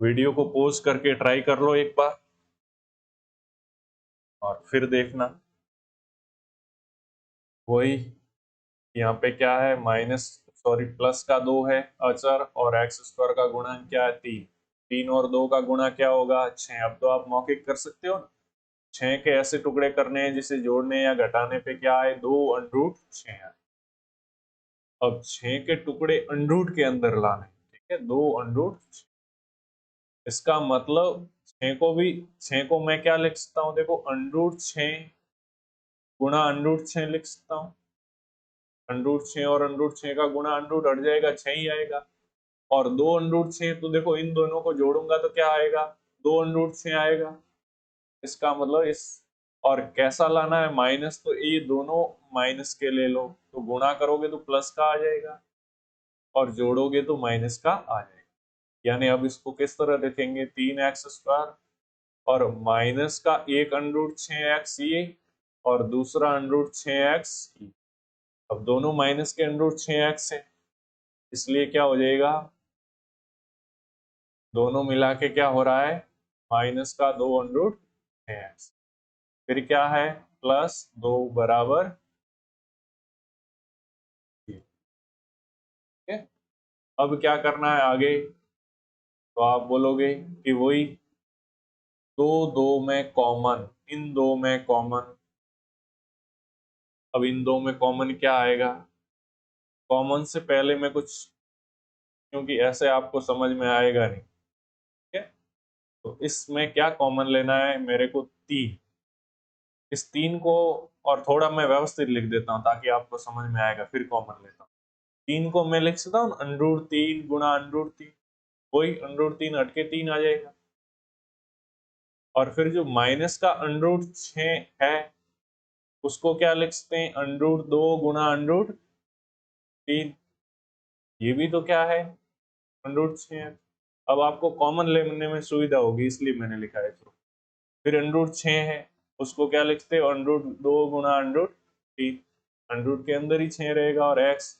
वीडियो को पॉज करके ट्राई कर लो एक बार और फिर देखना। वही यहाँ पे क्या है? माइनस, सॉरी, प्लस का 2 है अचर, और एक्स स्क्वायर का गुणन क्या है? 3। 3 और 2 का गुणा क्या होगा? 6। अब तो आप मौखिक कर सकते हो ना। 6 के ऐसे टुकड़े करने हैं जिसे जोड़ने या घटाने पे क्या है? 2√6 है। अब 6 के टुकड़े अंडरूट के अंदर लाने, ठीक है, 2√6। इसका मतलब 6 को भी, 6 को मैं क्या लिख सकता हूँ? देखो, √6 गुणा √6 लिख सकता हूँ। √6 और √6 का गुणा अंडरूट हट जाएगा, 6 ही आएगा। और 2√6, तो देखो इन दोनों को जोड़ूंगा तो क्या आएगा? 2√6 आएगा। इसका मतलब इस, और कैसा लाना है? माइनस, तो ये दोनों माइनस के ले लो, तो गुणा करोगे तो प्लस का आ जाएगा और जोड़ोगे तो माइनस का आ जाएगा। यानी अब इसको किस तरह लिखेंगे? 3x स्क्वायर और माइनस का 1√6x ये, और दूसरा अंडरूट 6x। अब दोनों माइनस के अंडरूट 6x है, इसलिए क्या हो जाएगा, दोनों मिला के क्या हो रहा है, माइनस का 2 अंडरूट 6x। फिर क्या है, प्लस 2 बराबर 3। ठीक है, अब क्या करना है आगे, तो आप बोलोगे कि वही दो में कॉमन, इन दो में कॉमन। अब इन दो में कॉमन क्या आएगा, कॉमन से पहले मैं कुछ, क्योंकि ऐसे आपको समझ में आएगा नहीं, ठीक है, तो इसमें क्या कॉमन लेना है मेरे को, 3। इस 3 को, और थोड़ा मैं व्यवस्थित लिख देता हूँ ताकि आपको समझ में आएगा, फिर कॉमन लेता हूँ। 3 को मैं लिख सकता हूँ अंडरूट 3 गुणा अंडरूट 3, वही अंडरूट 3 हट के 3 आ जाएगा। और फिर जो माइनस का अंडरूट 6 है उसको क्या लिख सकते हैं, अंडरूट 2 गुणा अंडरूट 3, ये भी तो क्या है, अंडरूट 6 है। अब आपको कॉमन लेने में सुविधा होगी इसलिए मैंने लिखा है इसको। फिर अंडरूट 6 है, उसको क्या लिखते हो, अंडरूट 2 गुणा अंडरूट 3, अंडरूट के अंदर ही 6 रहेगा और x,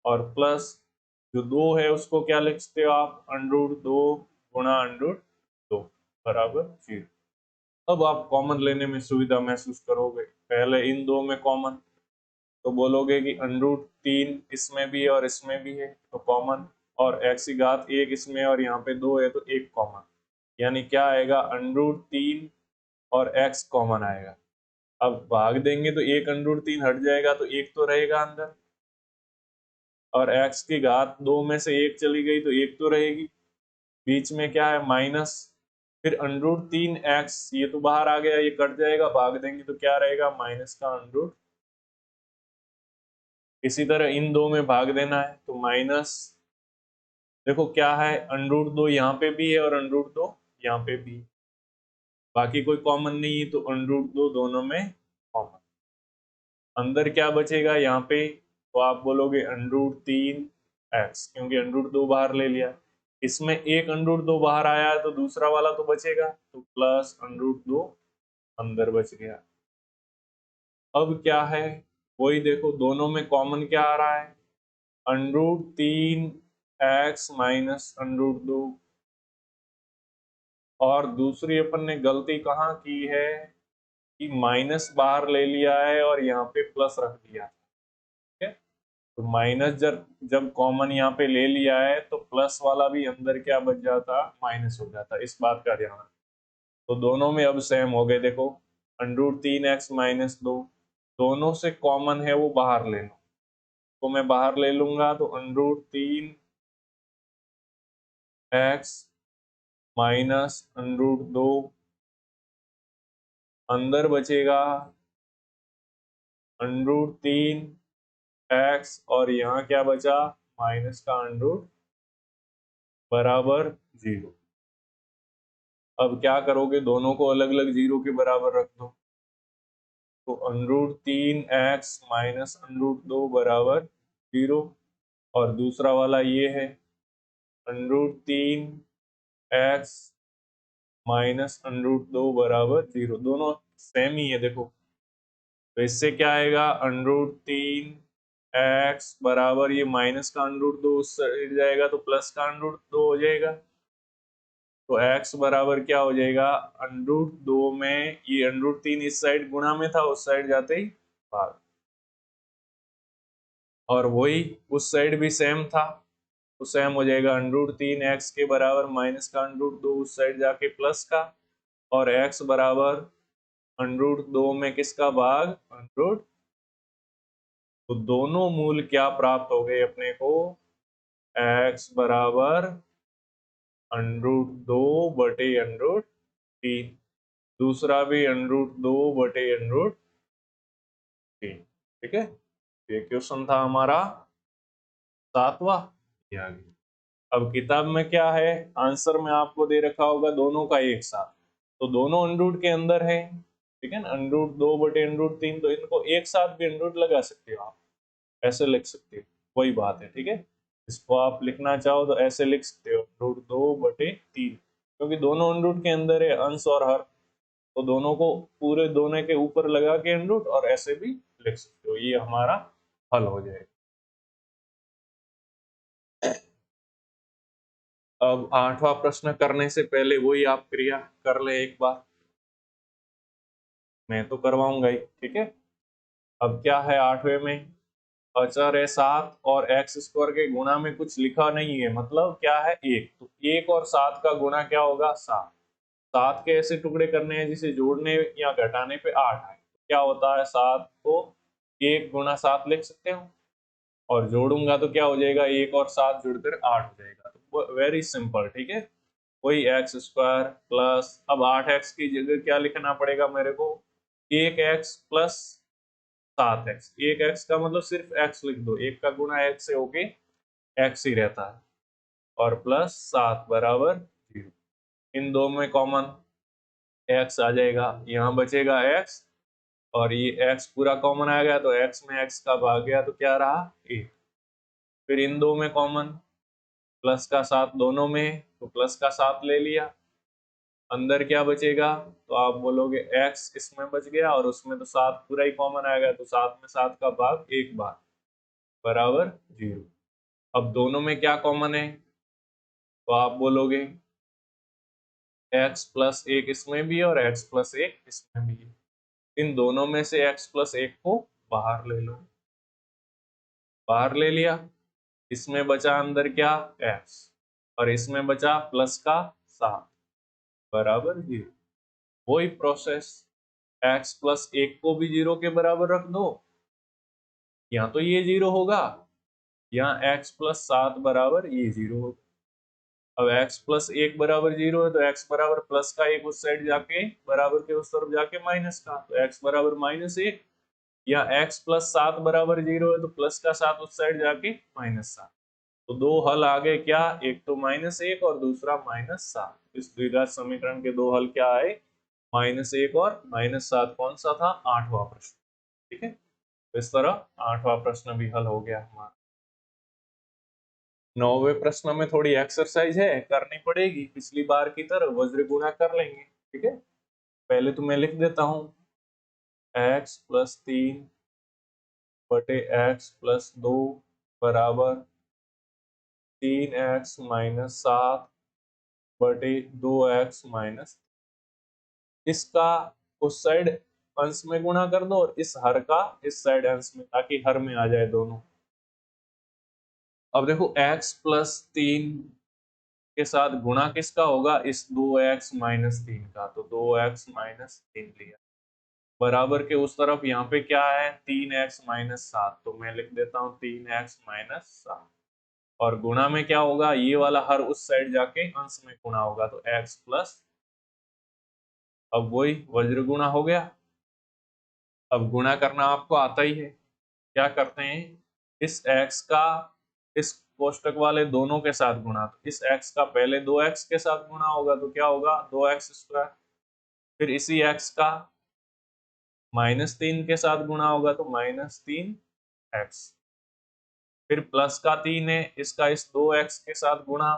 और प्लस जो 2 है उसको क्या लिख सकते हो आप, अंडरूट 2 गुणा अंडरूट 2 बराबर 0। अब आप कॉमन लेने में सुविधा महसूस करोगे, पहले इन दो में कॉमन, तो बोलोगे कि अंडरूट 3 इसमें भी है और इसमें भी है तो कॉमन, और x की घात 1 इसमें और यहाँ पे 2 है तो 1 कॉमन, यानी क्या आएगा, अंडरूट 3 और x कॉमन आएगा। अब भाग देंगे तो 1 अंडरूट 3 हट जाएगा तो 1 तो रहेगा अंदर, और x की घात 2 में से 1 चली गई तो 1 तो रहेगी, बीच में क्या है, माइनस, फिर अंडरूट 3x, ये तो बाहर आ गया, ये कट जाएगा, भाग देंगे तो क्या रहेगा, माइनस का अंडरूट। इसी तरह इन दो में भाग देना है तो माइनस, देखो क्या है, अंडरूट 2 यहाँ पे भी है और अंडरूट 2 यहाँ पे भी, बाकी कोई कॉमन नहीं है तो अंडरूट 2 दोनों में कॉमन। अंदर क्या बचेगा यहाँ पे, तो आप बोलोगे अंडरूट 3x, क्योंकि अंडरूट 2 बाहर ले लिया, इसमें एक अंडरूट 2 बाहर आया है तो दूसरा वाला तो बचेगा, तो प्लस अंडरूट 2 अंदर बच गया। अब क्या है, वही देखो दोनों में कॉमन क्या आ रहा है, अंडरूट 3x माइनस अंडरूट 2। और दूसरी अपन ने गलती कहाँ की है कि माइनस बाहर ले लिया है और यहाँ पे प्लस रख दिया, ठीक है, तो माइनस जब जब कॉमन यहाँ पे ले लिया है तो प्लस वाला भी अंदर क्या बच जाता, माइनस हो जाता, इस बात का ध्यान रखना। तो दोनों में अब सेम हो गए, देखो अंडरूट 3x माइनस 2, दोनों से कॉमन है वो बाहर ले लो, तो मैं बाहर ले लूंगा तो अंडरूट 3x माइनस अंडरूट 2, अंदर बचेगा अंडरूट 3x, और यहाँ क्या बचा, माइनस का अंडरूट बराबर 0। अब क्या करोगे, दोनों को अलग अलग 0 के बराबर रख दो, तो अंडरूट 3x माइनस अंडरूट 2 बराबर 0, और दूसरा वाला ये है अंडरूट 3x माइनस अंडरूट 2 बराबर 0, दोनों सेम ही है देखो, तो इससे क्या आएगा, अंडरूट 3x बराबर, ये माइनस का अंडरूट 2 उस साइड जाएगा तो प्लस का अंडरूट 2 हो जाएगा, तो x बराबर क्या हो जाएगा, अंडरूट 2 में ये अंडरूट 3 इस साइड गुणा में था, उस साइड जाते ही भाग, और वही उस साइड भी सेम था तो सेम हो जाएगा, अंडरूट 3x के बराबर माइनस का अंडरूट 2 उस साइड जाके प्लस का, और x बराबर अंडरूट 2 में किसका भाग, अंडरूट, तो दोनों मूल क्या प्राप्त हो गए अपने को, x बराबर अंडरूट 2 बटे अंडरूट 3, दूसरा भी अंडरूट 2 बटे अंडरूट 3, ठीक है, ये क्वेश्चन था हमारा 7वां, ये आ गया। अब किताब में क्या है, आंसर में आपको दे रखा होगा दोनों का एक साथ, तो दोनों अंडरूट के अंदर है, ठीक है ना, अंडरूट 2 बटे अंडरूट 3, तो इनको एक साथ भी अंडरूट लगा सकते हो आप, ऐसे लिख सकते हो, वही बात है, ठीक है, इसको आप लिखना चाहो तो ऐसे लिख सकते हो, अंडरूट 2 बटे 3, क्योंकि दोनों अंडरूट के अंदर है अंश और हर, तो दोनों को पूरे दोनों के ऊपर लगा के एन रूट और ऐसे भी लिख सकते हो, ये हमारा हल हो जाएगा। अब 8वां प्रश्न करने से पहले वही आप क्रिया कर ले एक बार, मैं तो करवाऊंगा ही, ठीक है। अब क्या है 8वें में, अचर है 7 और एक्स स्क्वायर के गुणा में कुछ लिखा नहीं है, मतलब क्या है 1, तो 1 और 7 का गुणा क्या होगा 7। 7 के ऐसे टुकड़े करने हैं जिसे जोड़ने या घटाने पे 8 आए, क्या होता है 7 को 1 गुणा 7 लिख सकते हो, और जोड़ूंगा तो क्या हो जाएगा 1 और 7 जुड़कर 8 हो जाएगा, तो वेरी सिंपल, ठीक है। वही एक्स स्क्वायर प्लस, अब 8x की जगह क्या लिखना पड़ेगा मेरे को, 1x प्लस 7x। 1x का मतलब सिर्फ x लिख दो, 1 का गुणा x से होके x ही रहता है, और प्लस 7 बराबर 0। इन दो में कॉमन x आ जाएगा, यहाँ बचेगा x, और ये x पूरा कॉमन आ गया तो x में x का भाग गया तो क्या रहा 1। फिर इन दो में कॉमन, प्लस का 7 दोनों में, तो प्लस का 7 ले लिया, अंदर क्या बचेगा, तो आप बोलोगे x इसमें बच गया और उसमें तो 7 पूरा ही कॉमन आएगा, तो 7 में 7 का भाग एक बार बराबर 0। अब दोनों में क्या कॉमन है, तो आप बोलोगे x प्लस 1 इसमें भी और x प्लस 1 इसमें भी है, इन दोनों में से x प्लस 1 को बाहर ले लो, बाहर ले लिया, इसमें बचा अंदर क्या x, और इसमें बचा प्लस का 7 बराबर 0। वही प्रोसेस, x प्लस 1 को भी 0 के बराबर रख दो, यहाँ तो ये 0 होगा, यहाँ x प्लस 7 बराबर ये 0 होगा। अब x प्लस 1 बराबर 0 है तो x बराबर प्लस का 1 उस साइड जाके बराबर के उस तरफ जाके माइनस का, तो x बराबर -1, या x प्लस 7 बराबर 0 है तो प्लस का 7 उस साइड जाके -7। तो दो हल आ गए, क्या, एक तो -1 और दूसरा -7। इस द्विघात समीकरण के दो हल क्या आए, -1 और -7। कौन सा था, 8वां प्रश्न, ठीक है। तो इस तरह 8वां प्रश्न भी हल हो गया हमारा। 9वें प्रश्न में थोड़ी एक्सरसाइज है, करनी पड़ेगी, पिछली बार की तरह वज्र गुणा कर लेंगे, ठीक है। पहले तो मैं लिख देता हूं, x प्लस 3 बटे x प्लस 2 बराबर 3x माइनस 7 बटे 2x माइनस, इसका उस साइड अंश में गुणा कर दो और इस हर का इस साइड अंश में, ताकि हर में आ जाए दोनों। अब देखो x प्लस 3 के साथ गुणा किसका होगा, इस 2x माइनस 3 का, तो 2x माइनस 3 लिया, बराबर के उस तरफ यहाँ पे क्या है 3x माइनस 7, तो मैं लिख देता हूँ 3x माइनस 7, और गुणा में क्या होगा, ये वाला हर उस साइड जाके अंश में गुणा होगा, तो x प्लस, अब वही वज्र गुणा हो गया। अब गुणा करना आपको आता ही है, क्या करते हैं, इस x का इस कोष्टक वाले दोनों के साथ गुणा, तो इस x का पहले 2x के साथ गुणा होगा तो क्या होगा 2x स्क्वायर, फिर इसी x का -3 के साथ गुणा होगा तो -3x, फिर प्लस का 3 है, इसका इस 2x के साथ गुणा,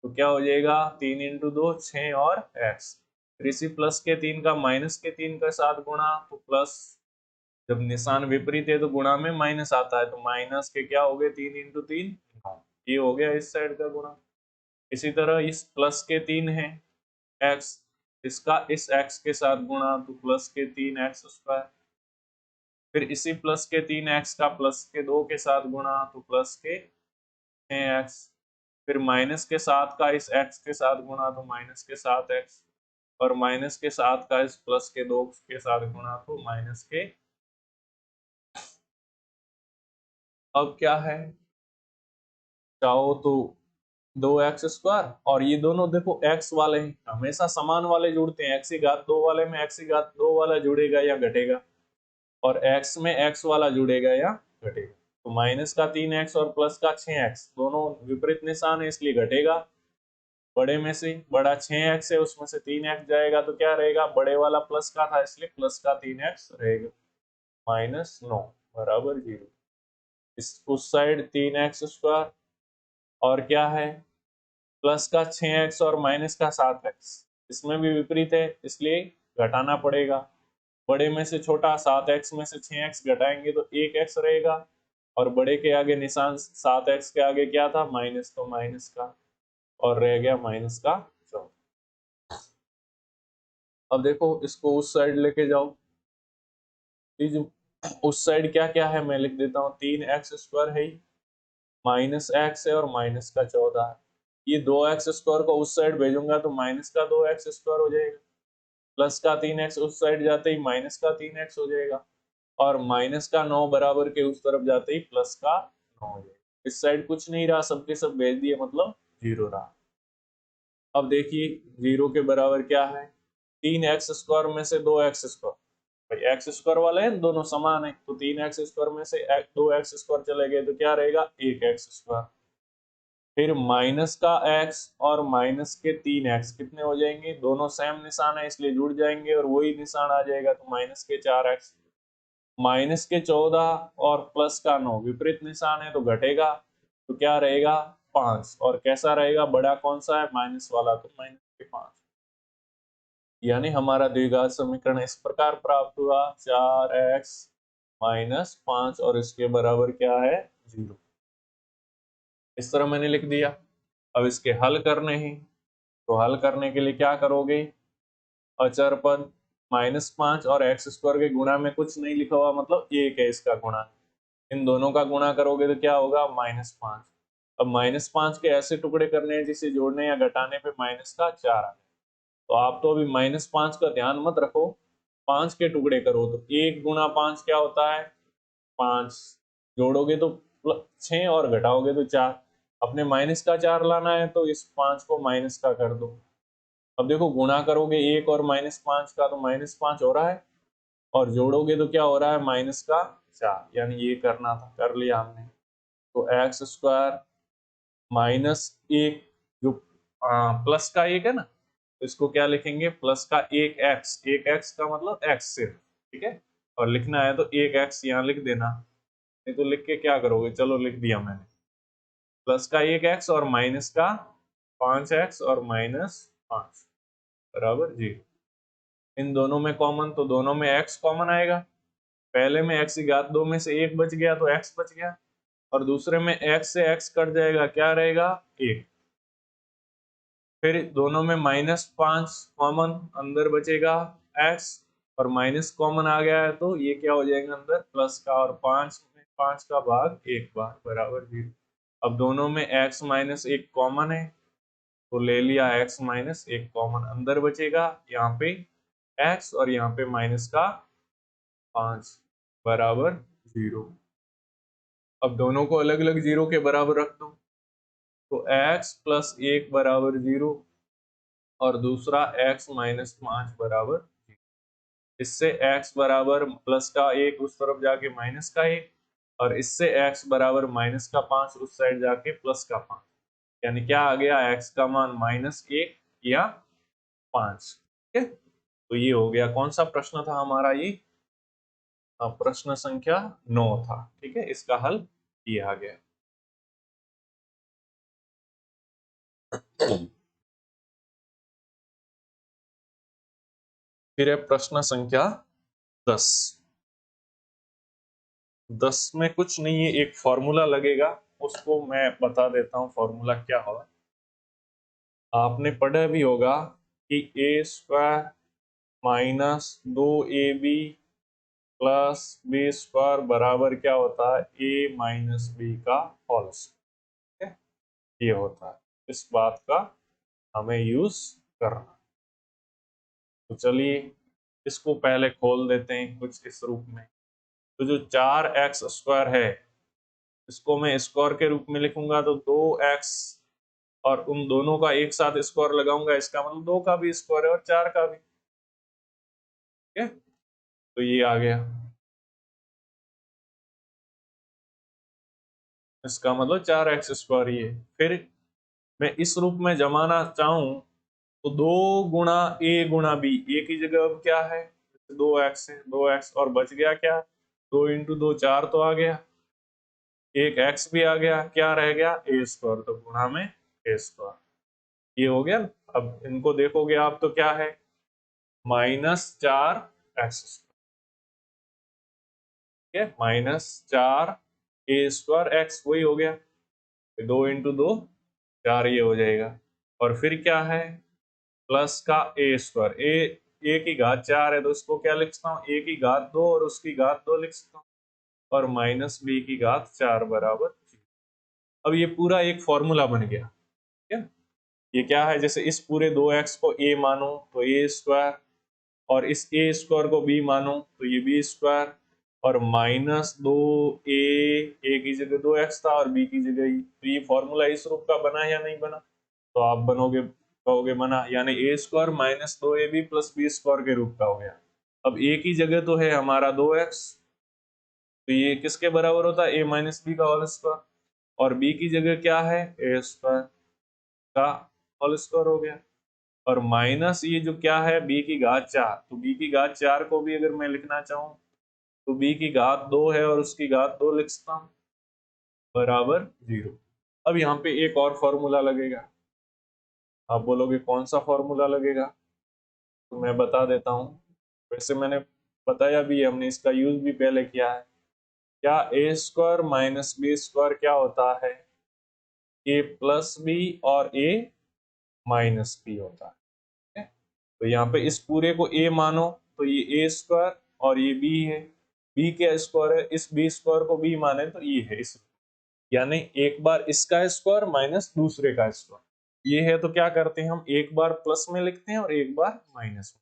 तो क्या हो जाएगा 3 इंटू 2 6 और x, फिर इसी प्लस के 3 का माइनस के 3 के साथ गुणा, तो प्लस, जब निशान विपरीत है तो गुणा में माइनस आता है, तो माइनस के क्या हो गए 3 इंटू 3 9, ये हो गया इस साइड का गुणा। इसी तरह इस प्लस के 3 है x, इसका इस x के साथ गुणा, तो प्लस के 3x स्क्वायर, फिर इसी प्लस के 3x का प्लस के 2 के साथ गुणा, तो प्लस के 6x, फिर माइनस के 7 का इस x के साथ गुणा, तो माइनस के 7x, और माइनस के 7 का इस प्लस के 2 के साथ गुणा, तो माइनस के, अब क्या है, चाहो तो 2x स्क्वायर, और ये दोनों देखो x वाले हैं, हमेशा समान वाले जुड़ते हैं, x की घात 2 वाले में x की घात 2 वाला जुड़ेगा या घटेगा, और x में x वाला जुड़ेगा या घटेगा, तो माइनस का 3x और प्लस का 6x दोनों विपरीत निशान है इसलिए घटेगा, बड़े में से बड़ा 6x है उसमें से 3x जाएगा तो क्या रहेगा, बड़े वाला प्लस का था इसलिए प्लस का 3x रहेगा, -9 बराबर 0। इस उस साइड 3x स्क्वायर, और क्या है प्लस का 6x और माइनस का 7x, इसमें भी विपरीत है इसलिए घटाना पड़ेगा। बड़े में से छोटा 7x में से 6x घटाएंगे तो 1x रहेगा, और बड़े के आगे निशान 7x के आगे क्या था, माइनस, तो माइनस का, और रह गया माइनस का 14। अब देखो इसको उस साइड लेके जाओ, उस साइड क्या क्या है मैं लिख देता हूँ, 3x² है, माइनस एक्स है, और माइनस का 14 है। ये 2x² को उस साइड भेजूंगा तो माइनस का 2x² हो जाएगा, प्लस का 3x उस साइड जाते ही माइनस का 3x हो जाएगा, और माइनस का 9 बराबर के उस तरफ जाते ही प्लस का 9 हो जाएगा। इस साइड कुछ नहीं रहा, सबके सब भेज दिए, मतलब 0 रहा। अब देखिए 0 के बराबर क्या है, 3x² में से 2x², भाई x² वाले हैं दोनों समान है, तो 3x² में से 2x² चले गए तो क्या रहेगा, 1x²। फिर माइनस का x और माइनस के 3x कितने हो जाएंगे, दोनों सेम निशान है इसलिए जुड़ जाएंगे, और वही निशान आ जाएगा तो माइनस के 4x। माइनस के 14 और प्लस का 9 विपरीत निशान है तो घटेगा, तो क्या रहेगा, 5। और कैसा रहेगा, बड़ा कौन सा है, माइनस वाला, तो माइनस के 5। यानी हमारा द्विघात समीकरण इस प्रकार प्राप्त हुआ, 4x माइनस 5 और इसके बराबर क्या है, 0। इस तरह मैंने लिख दिया। अब इसके हल करने हैं, तो हल करने के लिए क्या करोगे, अचर पद -5 और x² के गुणा में कुछ नहीं लिखा हुआ, मतलब 1 है इसका गुणा, इन दोनों का गुणा करोगे तो क्या होगा, -5। अब -5 के ऐसे टुकड़े करने हैं जिसे जोड़ने या घटाने पे माइनस का 4 आ, तो आप तो अभी -5 का ध्यान मत रखो, 5 के टुकड़े करो, तो 1 गुणा 5 क्या होता है, 5, जोड़ोगे तो 6 और घटाओगे तो 4। अपने माइनस का 4 लाना है तो इस 5 को माइनस का कर दो। अब देखो गुणा करोगे 1 और -5 का तो -5 हो रहा है, और जोड़ोगे तो क्या हो रहा है, माइनस का 4, यानी ये करना था, कर लिया हमने। तो x² माइनस 1 जो प्लस का 1 है ना, तो इसको क्या लिखेंगे, प्लस का 1x, 1x का मतलब x सिर्फ, ठीक है, और लिखना है तो 1x यहाँ लिख देना, नहीं तो लिख के क्या करोगे, चलो लिख दिया मैंने, प्लस का 1x और माइनस का 5x और -5 बराबर 0। इन दोनों में कॉमन, तो दोनों में x कॉमन आएगा, पहले में x की घात 2 में से 1 बच गया तो x बच गया, और दूसरे में x से x कट जाएगा, क्या रहेगा, 1। फिर दोनों में -5 कॉमन, अंदर बचेगा x, और माइनस कॉमन आ गया है तो ये क्या हो जाएगा अंदर, प्लस का, और 5 में 5 का भाग 1 बार बराबर 0। अब दोनों में x -1 कॉमन है, तो ले लिया x -1 कॉमन, अंदर बचेगा यहाँ पे x और यहाँ पे माइनस का 5 बराबर 0। अब दोनों को अलग अलग 0 के बराबर रख दो, तो x + 1 बराबर 0, और दूसरा x -5 बराबर 0। इससे x बराबर प्लस का 1 उस तरफ जाके माइनस का 1, और इससे x बराबर -5 उस साइड जाके प्लस का 5, यानी क्या आ गया, x का मान -1 या 5। ठीक है, तो ये हो गया, कौन सा प्रश्न था हमारा ये, प्रश्न संख्या 9 था। ठीक है, इसका हल ये आ गया। फिर है प्रश्न संख्या 10। 10 में कुछ नहीं है, एक फॉर्मूला लगेगा, उसको मैं बता देता हूँ फॉर्मूला क्या होगा। आपने पढ़ा भी होगा कि a² -2ab प्लस b² बराबर क्या होता है, a - b का होल स्क्वायर। ये होता है, इस बात का हमें यूज करना। तो चलिए इसको पहले खोल देते हैं कुछ इस रूप में। तो जो 4x² है, इसको मैं स्क्वायर के रूप में लिखूंगा तो 2x, और उन दोनों का एक साथ स्क्वायर लगाऊंगा, इसका मतलब 2 का भी स्क्वायर है और 4 का भी। ठीक है, तो ये आ गया, इसका मतलब 4x² ये। फिर मैं इस रूप में जमाना चाहूं तो 2 गुणा a गुणा b, a की जगह अब क्या है, 2x है, 2x, और बच गया क्या, 2 × 2 4 तो आ गया, एक x भी आ गया, क्या रह गया, a², तो गुणा में a², ये हो गया ना। अब इनको देखोगे आप तो क्या है, -4x², ठीक है, -4a²x वही हो गया, 2 × 2 4 ये हो जाएगा। और फिर क्या है, प्लस का a², a की घात 4 है तो इसको क्या लिख सकता हूँ, a की घात 2 और उसकी घात 2 लिख सकता हूँ, और माइनस b की घात 4 बराबर 0। अब ये पूरा एक फॉर्मूला बन गया, ठीक है। ये क्या है, जैसे इस पूरे 2x को a मानो तो a², और इस a² को b मानो तो ये b², और -2a की जगह 2x था और b की जगह ही, तो ये फॉर्मूला इस रूप का बना या नहीं बना, तो आप बनोगे कहोगे बना, यानी a² - 2ab + b² के रूप का हो गया। अब a की जगह तो है हमारा 2x, तो ये किसके बराबर होता है, a - b का होल स्क्वायर, और b की जगह क्या है, a² का होल स्क्वायर हो गया, और माइनस ये जो क्या है b की घात 4, तो b की घात 4 को भी अगर मैं लिखना चाहूं तो b की घात 2 है और उसकी घात 2 लिख सकता हूं, बराबर 0। अब यहाँ पे एक और फॉर्मूला लगेगा, आप बोलोगे कौन सा फॉर्मूला लगेगा, तो मैं बता देता हूँ। वैसे मैंने बताया भी है, हमने इसका यूज भी पहले किया है। क्या a² - b² क्या होता है, a + b और a - b होता है, ठीक है? तो यहाँ पे इस पूरे को a मानो तो ये a² और ये b है, b क्या स्क्वायर है, इस b² को b माने तो ये है, इस यानी एक बार इसका स्क्वायर माइनस दूसरे का स्क्वायर, ये है तो क्या करते हैं हम, एक बार प्लस में लिखते हैं और एक बार माइनस में।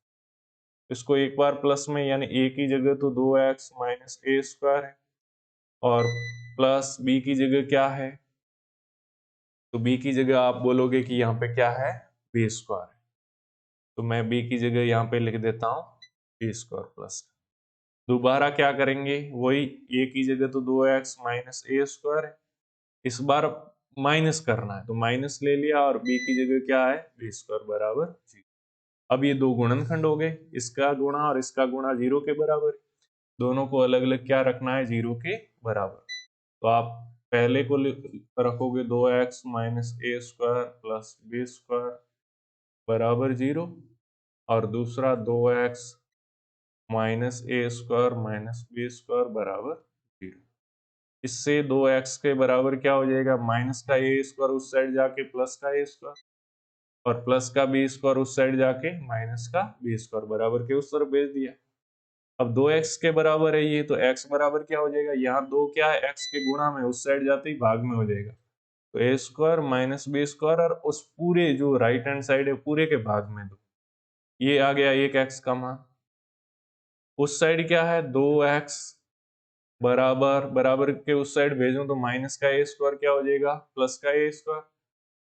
इसको एक बार प्लस में यानी a की जगह तो 2x - a² है, और प्लस b की जगह क्या है, तो b की जगह आप बोलोगे कि यहाँ पे क्या है, b² है, तो मैं b की जगह यहाँ पे लिख देता हूँ b² प्लस। दोबारा क्या करेंगे, वही a की जगह तो 2x - a² है, इस बार माइनस करना है तो माइनस ले लिया, और b की जगह क्या है, b² बराबर 0। अब ये दो गुणनखंड हो गए, इसका गुणा और इसका गुणा 0 के बराबर, दोनों को अलग अलग क्या रखना है, 0 के बराबर। तो आप पहले को रखोगे 2x - a² + b² बराबर 0, और दूसरा 2x - a² - b² बराबर 0। इससे 2x के बराबर क्या हो जाएगा, माइनस का a² उस साइड जाके प्लस का a², और प्लस का b² उस साइड जाके माइनस का b² बराबर के उस तरफ भेज दिया। अब 2x के बराबर है ये, तो x बराबर क्या हो जाएगा, यहाँ 2 क्या है, x के गुणा में उस साइड जाते ही भाग में हो जाएगा, तो a² - b², और उस पूरे जो राइट हैंड साइड है पूरे के भाग में दो, ये आ गया एक x का मान। उस साइड क्या है, 2x बराबर बराबर के उस साइड भेजूं तो माइनस का a² क्या हो जाएगा, प्लस का a²,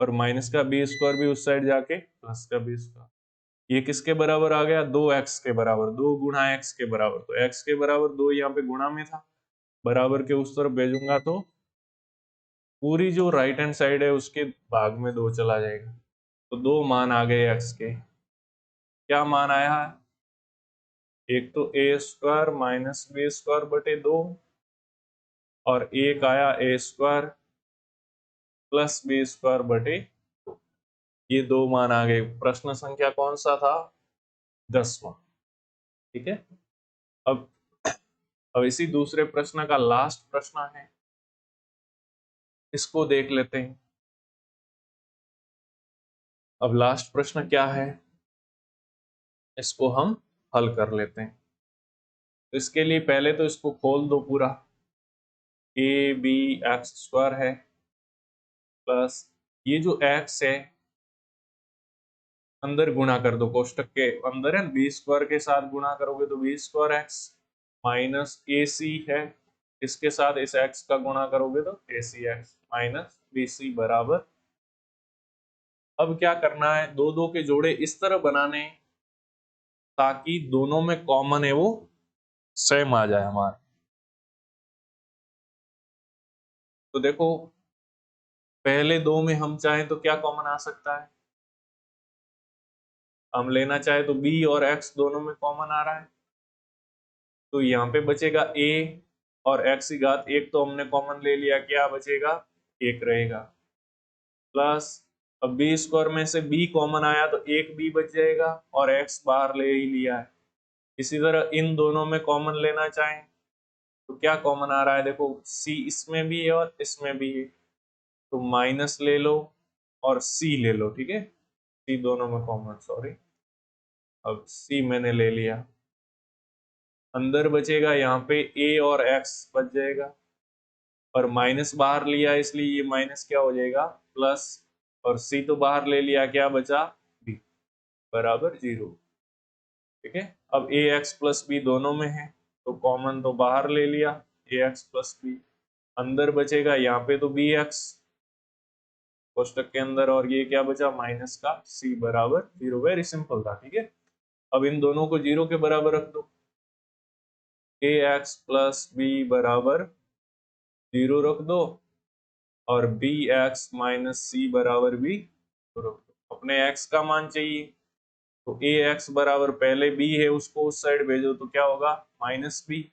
और माइनस का b² भी उस साइड जाके प्लस का b²। ये किसके बराबर आ गया, 2x के बराबर, 2 गुणा x के बराबर, तो x के बराबर 2 यहाँ पे गुणा में था, बराबर के उस तरफ भेजूंगा तो पूरी जो राइट हैंड साइड है उसके भाग में 2 चला जाएगा, तो 2 मान आ गए x के। क्या मान आया है, एक तो a² - b² बटे 2, और एक आया a² + b² बटे 2। ये 2 मान आ गए। प्रश्न संख्या कौन सा था, 10वां, ठीक है। अब अब इसी दूसरे प्रश्न का लास्ट प्रश्न है, इसको देख लेते हैं। अब लास्ट प्रश्न क्या है, इसको हम हल कर लेते हैं। तो इसके लिए पहले तो इसको खोल दो पूरा, ab(x² है प्लस ये जो x है अंदर गुणा कर दो, कोष्टक के अंदर है, b² के साथ गुणा करोगे तो b²x माइनस ac है, इसके साथ इस x का गुणा करोगे तो acx माइनस bc बराबर। अब क्या करना है, दो दो के जोड़े इस तरह बनाने ताकि दोनों में कॉमन है वो सेम आ जाए हमारा। तो देखो पहले दो में हम चाहें तो क्या कॉमन आ सकता है, हम लेना चाहे तो b और x दोनों में कॉमन आ रहा है, तो यहाँ पे बचेगा a और x की घात 1 तो हमने कॉमन ले लिया, क्या बचेगा, 1 रहेगा, प्लस अब बी स्क्वायर में से बी कॉमन आया तो एक बी बच जाएगा और एक्स बाहर ले ही लिया है। इसी तरह इन दोनों में कॉमन लेना चाहें तो क्या कॉमन आ रहा है, देखो सी इसमें भी है और इसमें भी है, तो माइनस ले लो और सी ले लो, ठीक है, सी दोनों में कॉमन, सॉरी, अब सी मैंने ले लिया। अंदर बचेगा यहाँ पे ए और एक्स बच जाएगा, और माइनस बाहर लिया इसलिए ये माइनस क्या हो जाएगा, प्लस, और सी तो बाहर ले लिया, क्या बचा, बी बराबर 0। ठीक है, अब ए एक्स प्लस बी दोनों में है तो कॉमन तो बाहर ले लिया, ए एक्स प्लस बी, अंदर बचेगा यहाँ पे तो बी एक्स कोष्टक के अंदर, और ये क्या बचा, माइनस का सी बराबर 0। वेरी सिंपल था, ठीक है। अब इन दोनों को 0 के बराबर रख दो, ए एक्स प्लस बी बराबर 0 रख दो, और बी एक्स माइनस सी बराबर भी रख दो। अपने एक्स का मान चाहिए तो ए एक्स बराबर पहले बी है उसको उस साइड भेजो तो क्या होगा, माइनस बी।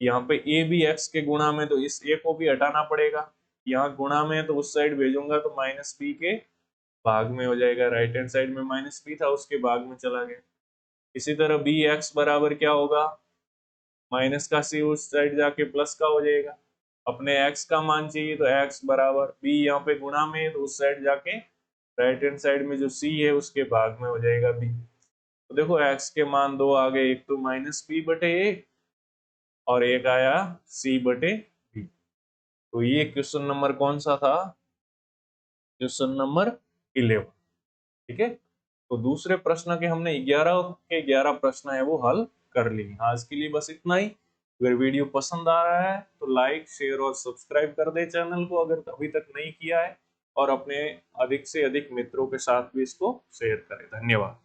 यहाँ पे ए भी एक्स के गुणा में तो इस ए को भी हटाना पड़ेगा, यहाँ गुणा में है तो उस साइड भेजूंगा तो माइनस बी के भाग में हो जाएगा, राइट हैंड साइड में माइनस बी था उसके भाग में चला गया। इसी तरह बी एक्स बराबर क्या होगा, माइनस का सी उस साइड जाके प्लस का हो जाएगा। अपने x का मान चाहिए तो x बराबर b यहाँ पे गुणा में है तो उस साइड जाके राइट हैंड साइड में जो c है उसके भाग में हो जाएगा b। तो देखो x के मान दो आ गए, एक तो माइनस बी बटे ए और एक आया c बटे b। तो ये क्वेश्चन नंबर कौन सा था, क्वेश्चन नंबर 11। ठीक है, तो दूसरे प्रश्न के हमने 11 के 11 प्रश्न है वो हल कर लिए। आज के लिए बस इतना ही। अगर वीडियो पसंद आ रहा है तो लाइक शेयर और सब्सक्राइब कर दे चैनल को अगर अभी तक नहीं किया है, और अपने अधिक से अधिक मित्रों के साथ भी इसको शेयर करें। धन्यवाद।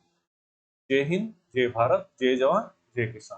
जय हिंद, जय भारत, जय जवान, जय किसान।